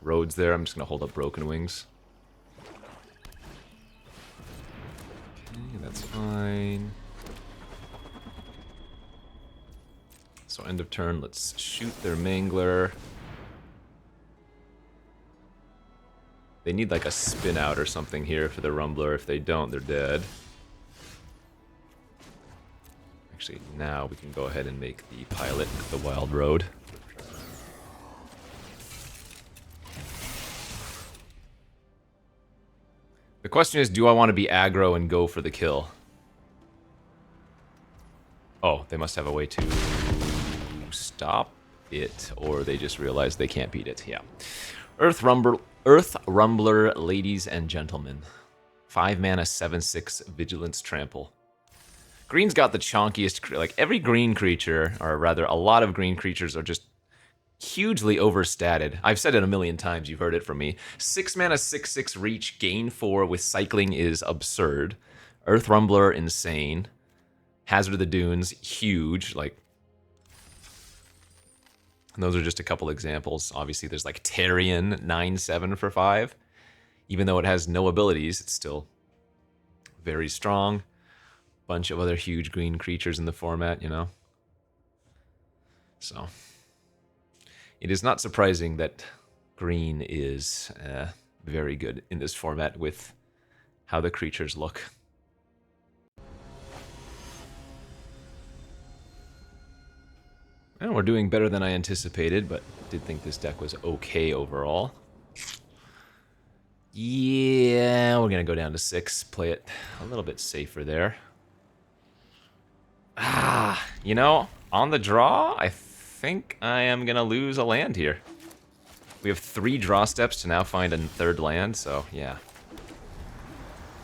roads there. I'm just gonna hold up Broken Wings. Okay, that's fine. So end of turn, let's shoot their Mangler. They need like a spin out or something here for the Rumbler. If they don't, they're dead. Actually, now we can go ahead and make the pilot the Wild Road. The question is, do I want to be aggro and go for the kill? Oh, they must have a way to stop it, or they just realize they can't beat it. Yeah. Earth Rumbler, ladies and gentlemen. 5 mana, 7/6 Vigilance Trample. Green's got the chonkiest, like every green creature, or rather a lot of green creatures are just hugely overstated. I've said it a million times, you've heard it from me. 6 mana, 6/6 reach, gain 4 with cycling is absurd. Earth Rumbler, insane. Hazard of the Dunes, huge, like... And those are just a couple examples. Obviously, there's like Tarion, 9/7 for 5. Even though it has no abilities, it's still very strong. bunch of other huge green creatures in the format, you know? So, it is not surprising that green is very good in this format with how the creatures look. Well, we're doing better than I anticipated, but did think this deck was okay overall. Yeah, we're gonna go down to 6, play it a little bit safer there. You know, on the draw, I think I am gonna lose a land here. We have 3 draw steps to now find a 3rd land, so yeah.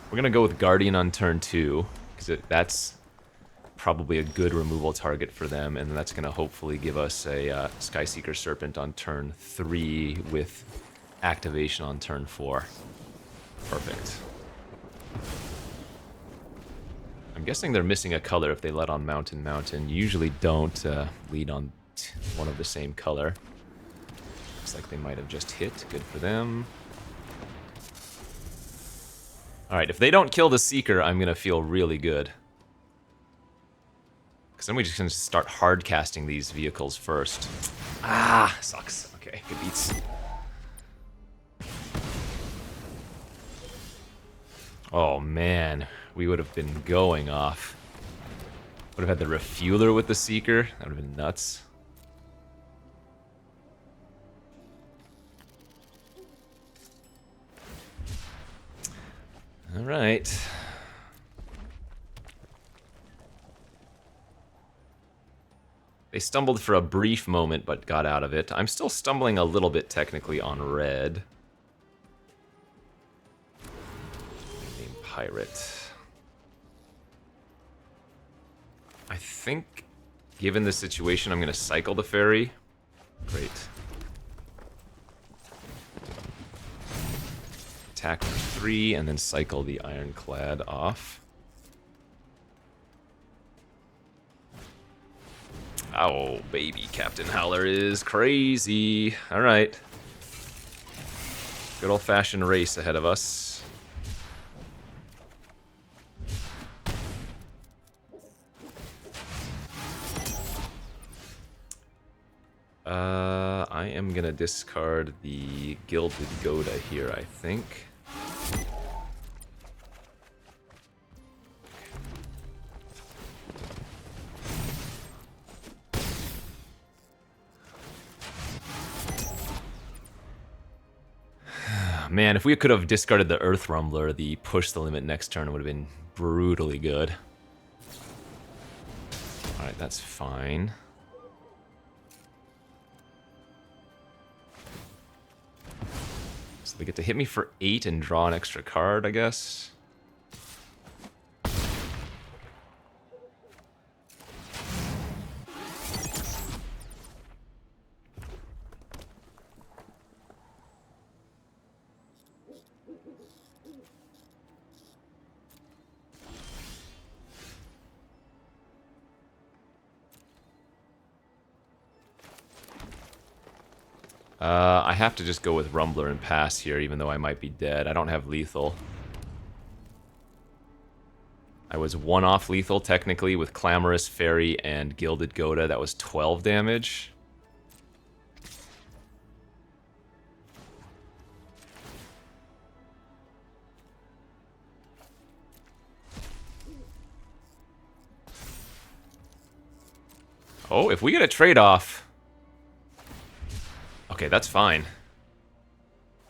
We're gonna go with Guardian on turn 2, because that's probably a good removal target for them, and that's gonna hopefully give us a Skyseeker Serpent on turn 3 with activation on turn 4. Perfect. I'm guessing they're missing a color if they let on Mountain Mountain. You usually don't lead on one of the same color. Looks like they might have just hit. Good for them. Alright, if they don't kill the Seeker, I'm gonna feel really good. Because then we're just gonna start hard casting these vehicles first. Sucks. Okay, good beats. Oh man, we would have been going off. Would have had the Refueler with the Seeker. That would have been nuts. Alright. They stumbled for a brief moment, but got out of it. I'm still stumbling a little bit technically on red. Name Pirate. I think, given the situation, I'm going to cycle the Fairy. Great. Attack for 3, and then cycle the Ironclad off. Oh, baby, Captain Howler is crazy. Alright. Good old-fashioned race ahead of us. I am gonna discard the Gilded Goda here, I think. Man, if we could have discarded the Earth Rumbler, the push the limit next turn would have been brutally good. Alright, that's fine. So they get to hit me for 8 and draw an extra card, I guess. I have to just go with Rumbler and pass here, even though I might be dead. I don't have lethal. I was 1 off lethal, technically, with Clamorous, Fairy, and Gilded Goda. That was 12 damage. Oh, if we get a trade-off... Okay, that's fine.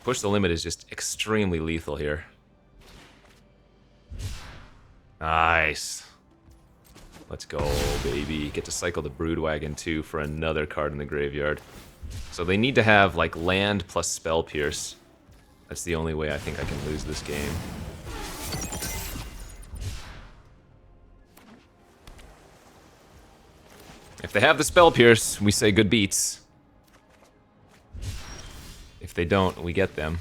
Push the limit is just extremely lethal here. Nice. Let's go, baby. Get to cycle the Broodwagon, too, for another card in the graveyard. So they need to have, like, land plus Spell Pierce. That's the only way I think I can lose this game. If they have the Spell Pierce, we say good beats. If they don't, we get them.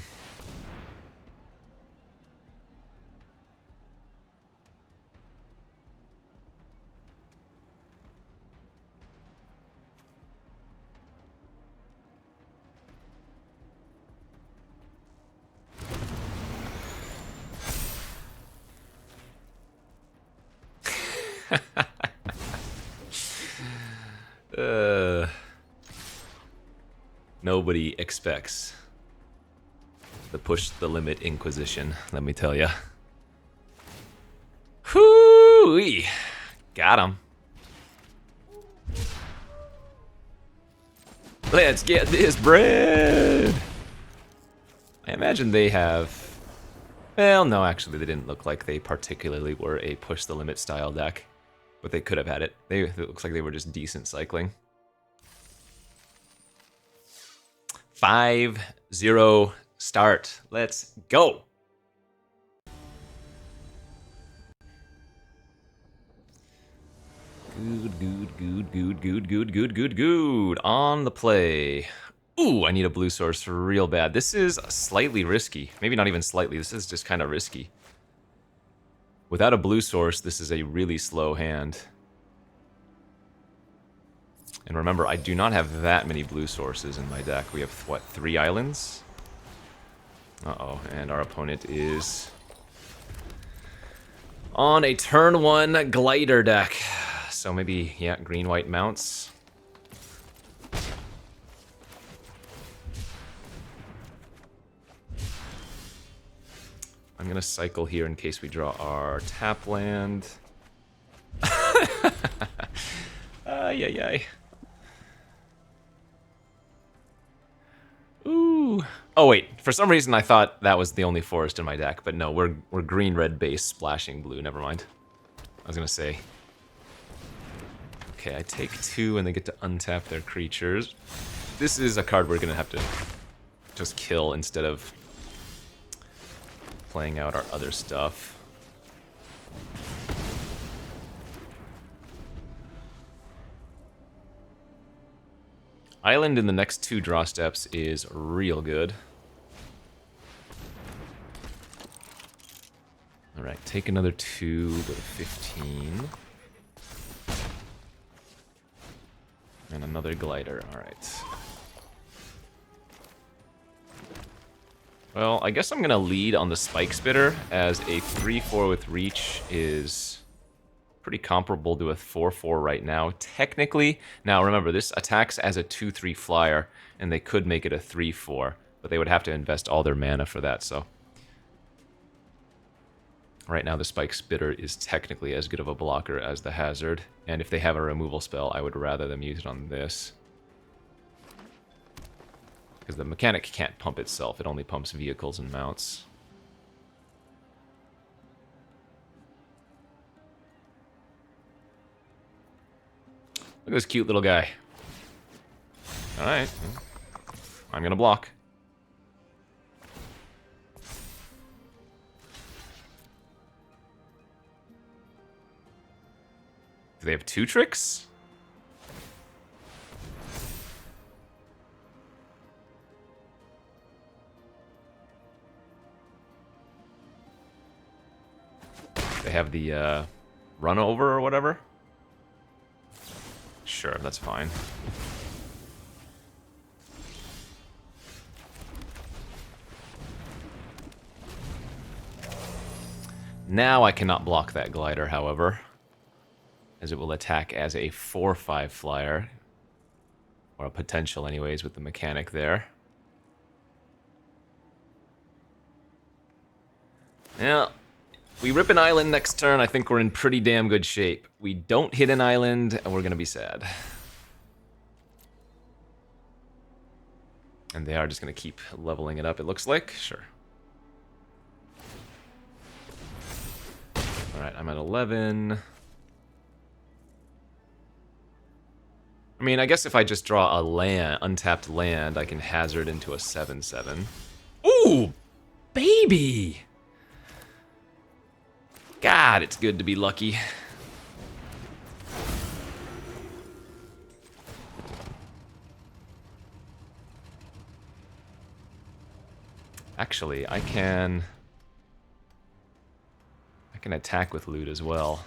Nobody expects the push the limit Inquisition, let me tell ya. Whoo-wee! Got him. Let's get this bread! I imagine they have... Well, no, actually they didn't look like they particularly were a push the limit style deck. But they could have had it. It looks like they were just decent cycling. 5-0 start. Let's go! Good. On the play. Ooh, I need a blue source real bad. This is slightly risky. Maybe not even slightly. This is just kind of risky. Without a blue source, this is a really slow hand. And remember, I do not have that many blue sources in my deck. We have, what, 3 islands? Uh-oh, and our opponent is on a turn 1 glider deck. So maybe, yeah, green-white mounts. I'm gonna cycle here in case we draw our tap land. Ay. Ooh. Oh wait, for some reason I thought that was the only forest in my deck, but no, we're green-red base splashing blue, never mind. I was gonna say. Okay, I take 2 and they get to untap their creatures. This is a card we're gonna have to just kill instead of playing out our other stuff. Island in the next 2 draw steps is real good. Alright, take another 2, go to 15. And another glider, alright. Well, I guess I'm gonna lead on the Spike Spitter, as a 3-4 with reach is pretty comparable to a 4-4 right now, technically. Now remember, this attacks as a 2-3 flyer, and they could make it a 3-4, but they would have to invest all their mana for that, so. Right now the Spike Spitter is technically as good of a blocker as the Hazard, and if they have a removal spell, I would rather them use it on this. Because the mechanic can't pump itself, it only pumps vehicles and mounts. Look at this cute little guy. Alright. I'm gonna block. Do they have 2 tricks? They have the run over or whatever? Sure, that's fine. Now I cannot block that glider, however, as it will attack as a 4-5 flyer, or a potential anyways with the mechanic there. Yeah, we rip an island next turn, I think we're in pretty damn good shape. We don't hit an island, and we're gonna be sad. And they are just gonna keep leveling it up, it looks like. Sure. Alright, I'm at 11. I mean, I guess if I just draw a land, untapped land, I can hazard into a 7/7. Ooh! Baby! God, it's good to be lucky. Actually, I can attack with loot as well.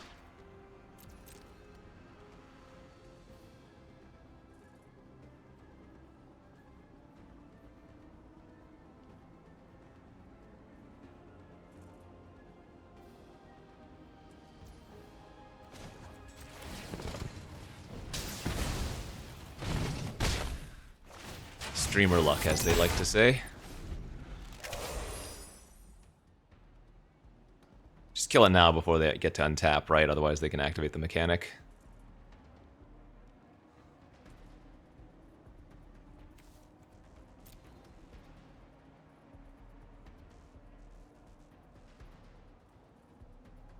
streamer luck, as they like to say. Just kill it now before they get to untap, right? Otherwise they can activate the mechanic.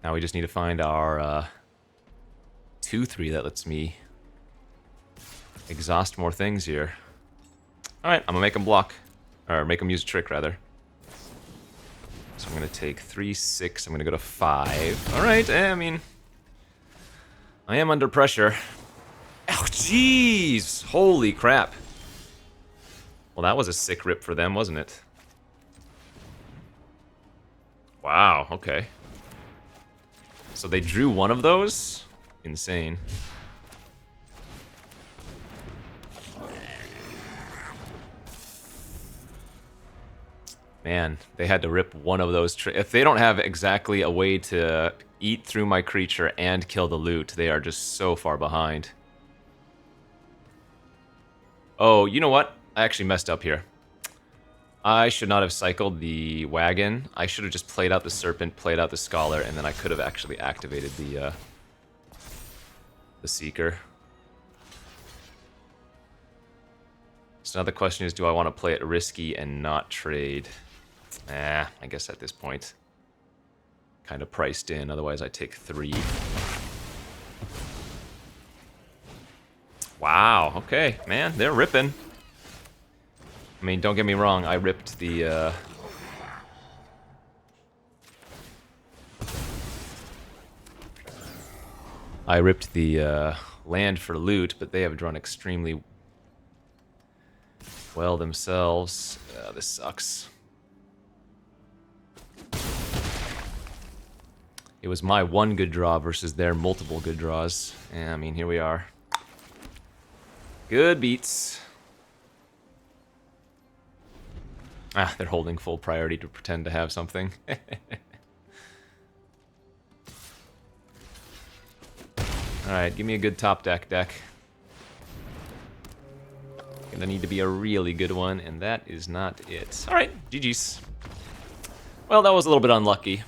Now we just need to find our 2/3 that lets me exhaust more things here. Alright, I'm gonna make them block. Or make them use a trick, rather. So I'm gonna take 3, 6, I'm gonna go to 5. Alright, I mean... I am under pressure. Oh, jeez! Holy crap. Well, that was a sick rip for them, wasn't it? Wow, okay. So they drew one of those? Insane. Man, they had to rip one of those. If they don't have exactly a way to eat through my creature and kill the loot, they are just so far behind. Oh, you know what? I actually messed up here. I should not have cycled the wagon. I should have just played out the serpent, played out the scholar, and then I could have actually activated the seeker. So now the question is, do I want to play it risky and not trade? I guess at this point, kind of priced in. Otherwise, I take 3. Wow. Okay, man, they're ripping. I mean, don't get me wrong, I ripped the, land for loot, but they have drawn extremely well themselves. This sucks. It was my one good draw versus their multiple good draws. Yeah, I mean, here we are. Good beats. Ah, they're holding full priority to pretend to have something. Alright, give me a good top deck. Gonna need to be a really good one, and that is not it. Alright, GG's. Well, that was a little bit unlucky.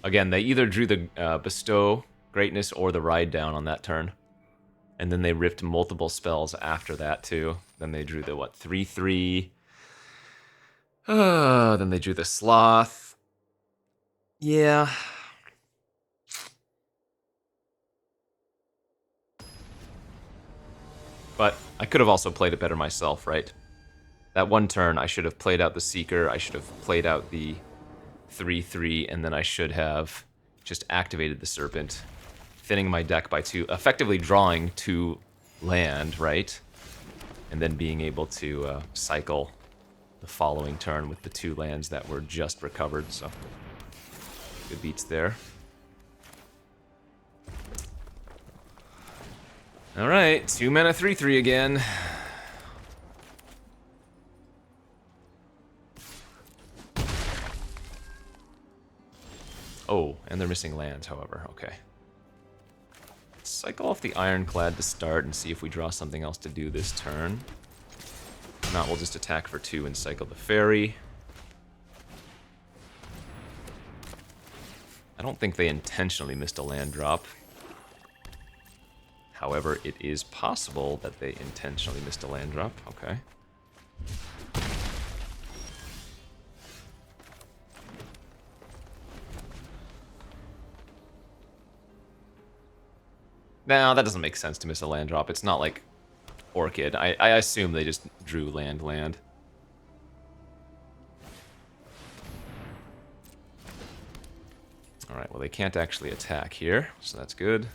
Again, they either drew the Bestow Greatness or the Ride Down on that turn. And then they ripped multiple spells after that, too. Then they drew the, what, 3/3... then they drew the Sloth. Yeah. But I could have also played it better myself, right? That one turn, I should have played out the Seeker, I should have played out the 3/3, and then I should have just activated the Serpent, thinning my deck by 2, effectively drawing 2 land, right? And then being able to cycle the following turn with the 2 lands that were just recovered, so good beats there. Alright, 2 mana 3/3 again. Oh, and they're missing lands, however, okay. Let's cycle off the Ironclad to start and see if we draw something else to do this turn. If not, we'll just attack for 2 and cycle the Fairy. I don't think they intentionally missed a land drop. However, it is possible that they intentionally missed a land drop. Okay. No, that doesn't make sense to miss a land drop. It's not like Orchid. I assume they just drew land. Alright, well they can't actually attack here, so that's good.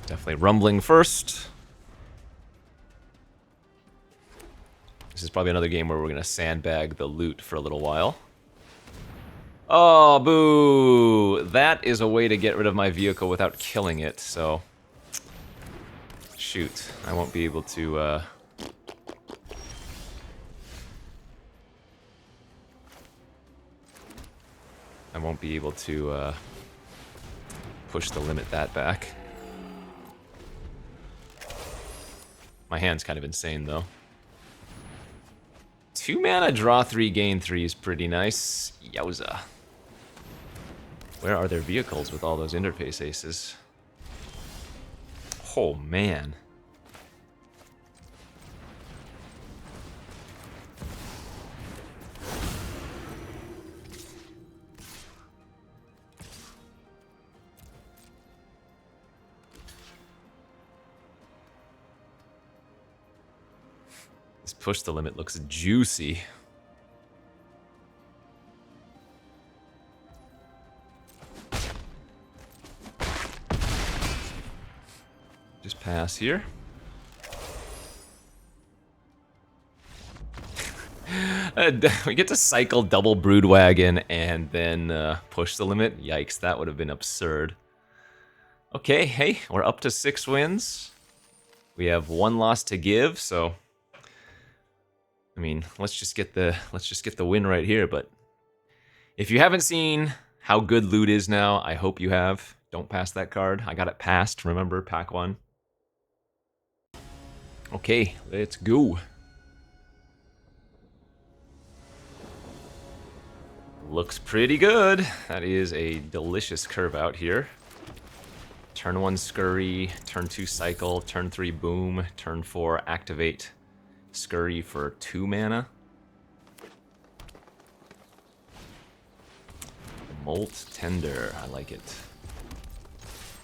Definitely rumbling first. This is probably another game where we're going to sandbag the loot for a little while. Oh, boo! That is a way to get rid of my vehicle without killing it, so... Shoot, I won't be able to, push the limit that back. My hand's kind of insane, though. 2 mana, draw 3, gain 3 is pretty nice. Yowza. Where are their vehicles with all those interface aces? Oh, man. This push the limit looks juicy. Just pass here. We get to cycle double Broodwagon and then push the limit. Yikes, that would have been absurd. Okay, hey, we're up to 6 wins. We have 1 loss to give, so I mean, let's just get the win right here. But if you haven't seen how good loot is now, I hope you have. Don't pass that card. I got it passed. Remember, pack 1. Okay, let's go. Looks pretty good. That is a delicious curve out here. Turn 1 Scurry, turn 2 Cycle, turn 3 Boom, turn 4 Activate Scurry for 2 mana. Molt Tender, I like it.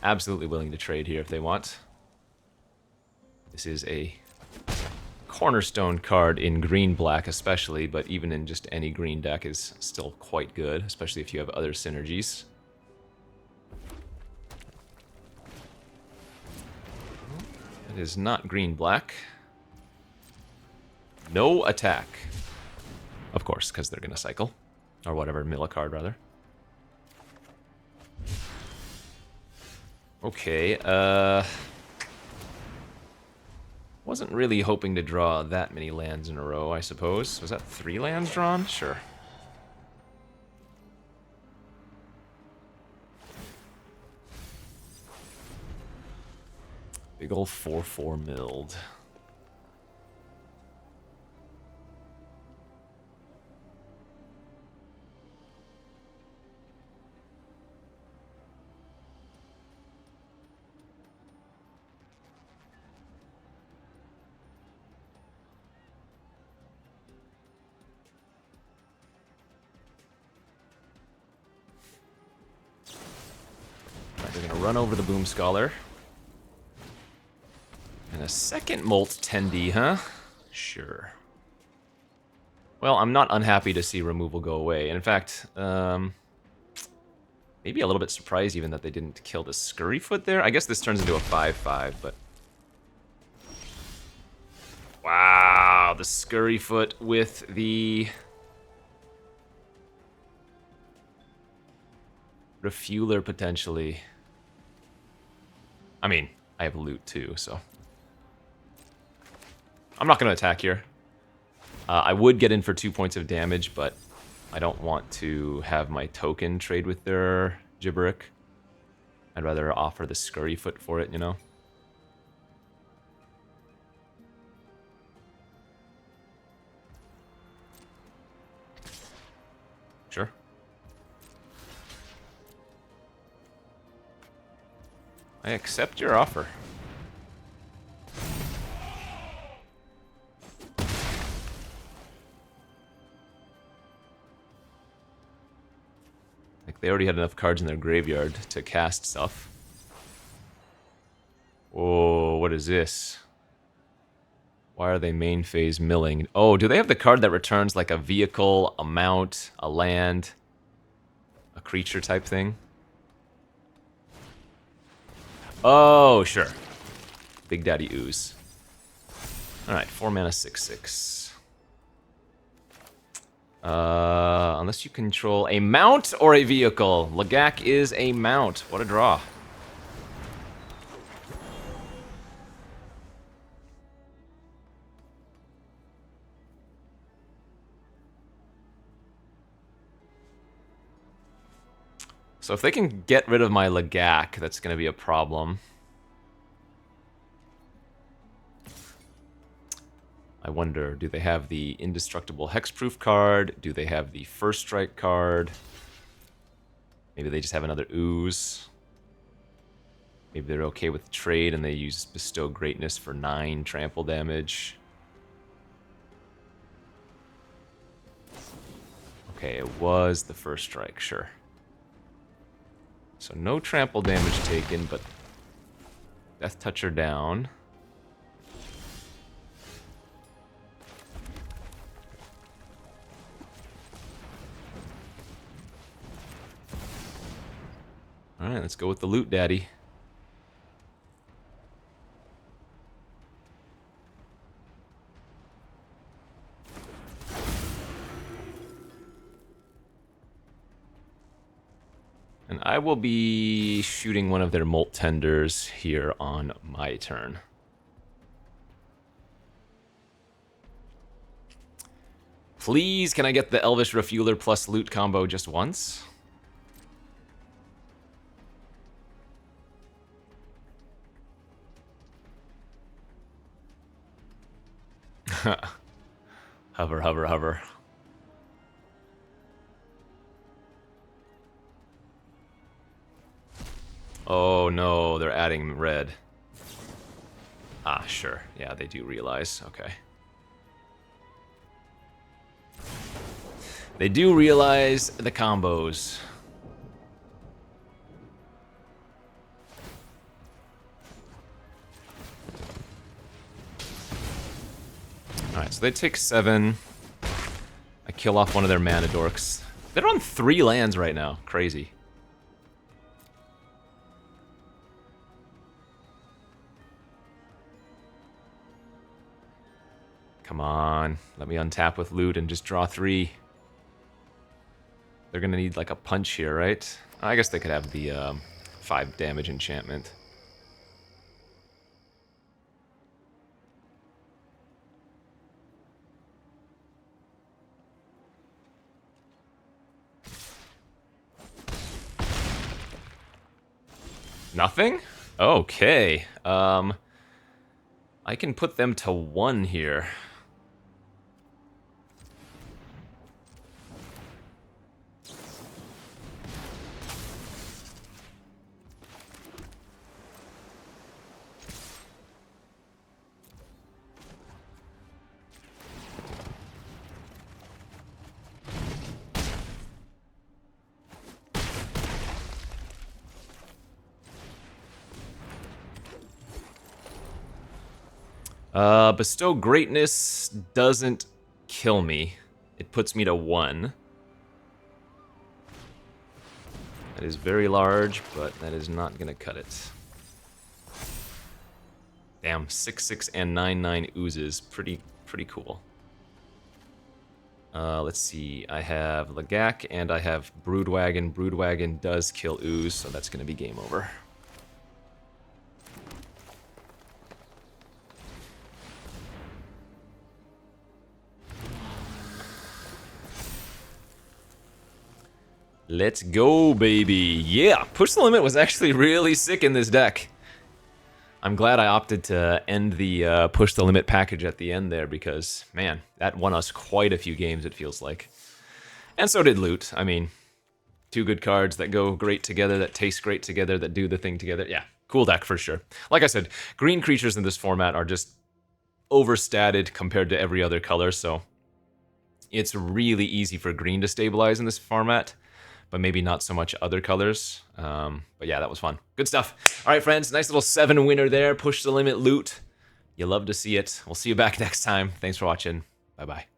Absolutely willing to trade here if they want. This is a cornerstone card in green-black especially, but even in just any green deck is still quite good, especially if you have other synergies. It is not green-black. No attack. Of course, because they're going to cycle. Or whatever, mill a card, rather. Okay, wasn't really hoping to draw that many lands in a row, I suppose. Was that 3 lands drawn? Sure. Big ol' 4/4 milled. They're gonna run over the Boom Scholar. And a second Molt Tendy, huh? Sure. Well, I'm not unhappy to see removal go away. And in fact, maybe a little bit surprised even that they didn't kill the Scurryfoot there. I guess this turns into a 5/5, but... Wow, the Scurryfoot with the... Refueler, potentially. I mean, I have loot too, so... I'm not going to attack here. I would get in for 2 points of damage, but I don't want to have my token trade with their Gibberick. I'd rather offer the Scurryfoot for it, you know? Sure. I accept your offer. Like, they already had enough cards in their graveyard to cast stuff. Oh, what is this? Why are they main phase milling? Oh, do they have the card that returns like a vehicle, a mount, a land, a creature type thing? Oh, sure. Big Daddy Ooze. Alright, 4 mana, 6/6. Unless you control a mount or a vehicle. Lagak is a mount. What a draw. So if they can get rid of my Lagak, that's going to be a problem. I wonder, do they have the indestructible hexproof card? Do they have the first strike card? Maybe they just have another ooze. Maybe they're okay with the trade and they use Bestow Greatness for 9 trample damage. Okay, it was the first strike, sure. So no trample damage taken, but Death Toucher down. Alright, let's go with the Loot Daddy. And I will be shooting one of their Molt Tenders here on my turn. Please, can I get the Elvish Refueler plus loot combo just once? Hover, hover, hover. Oh no, they're adding red. Ah, sure. Yeah, they do realize. Okay. They do realize the combos. Alright, so they take 7. I kill off one of their mana dorks. They're on 3 lands right now. Crazy. Come on. Let me untap with loot and just draw 3. They're gonna need like a punch here, right? I guess they could have the 5 damage enchantment. Nothing? Okay. I can put them to 1 here. Bestow Greatness doesn't kill me. It puts me to 1. That is very large, but that is not gonna cut it. Damn, 6/6 and 9/9 oozes. Pretty cool. Let's see. I have Lagak and I have Broodwagon. Broodwagon does kill ooze, so that's gonna be game over. Let's go, baby. Yeah, Push the Limit was actually really sick in this deck. I'm glad I opted to end the Push the Limit package at the end there because, man, that won us quite a few games, it feels like. And so did Loot. I mean, 2 good cards that go great together, that taste great together, that do the thing together. Yeah, cool deck for sure. Like I said, green creatures in this format are just overstated compared to every other color, so it's really easy for green to stabilize in this format, but maybe not so much other colors. But yeah, that was fun. Good stuff. All right, friends, nice little 7 winner there. Push the Limit Loot. You love to see it. We'll see you back next time. Thanks for watching. Bye-bye.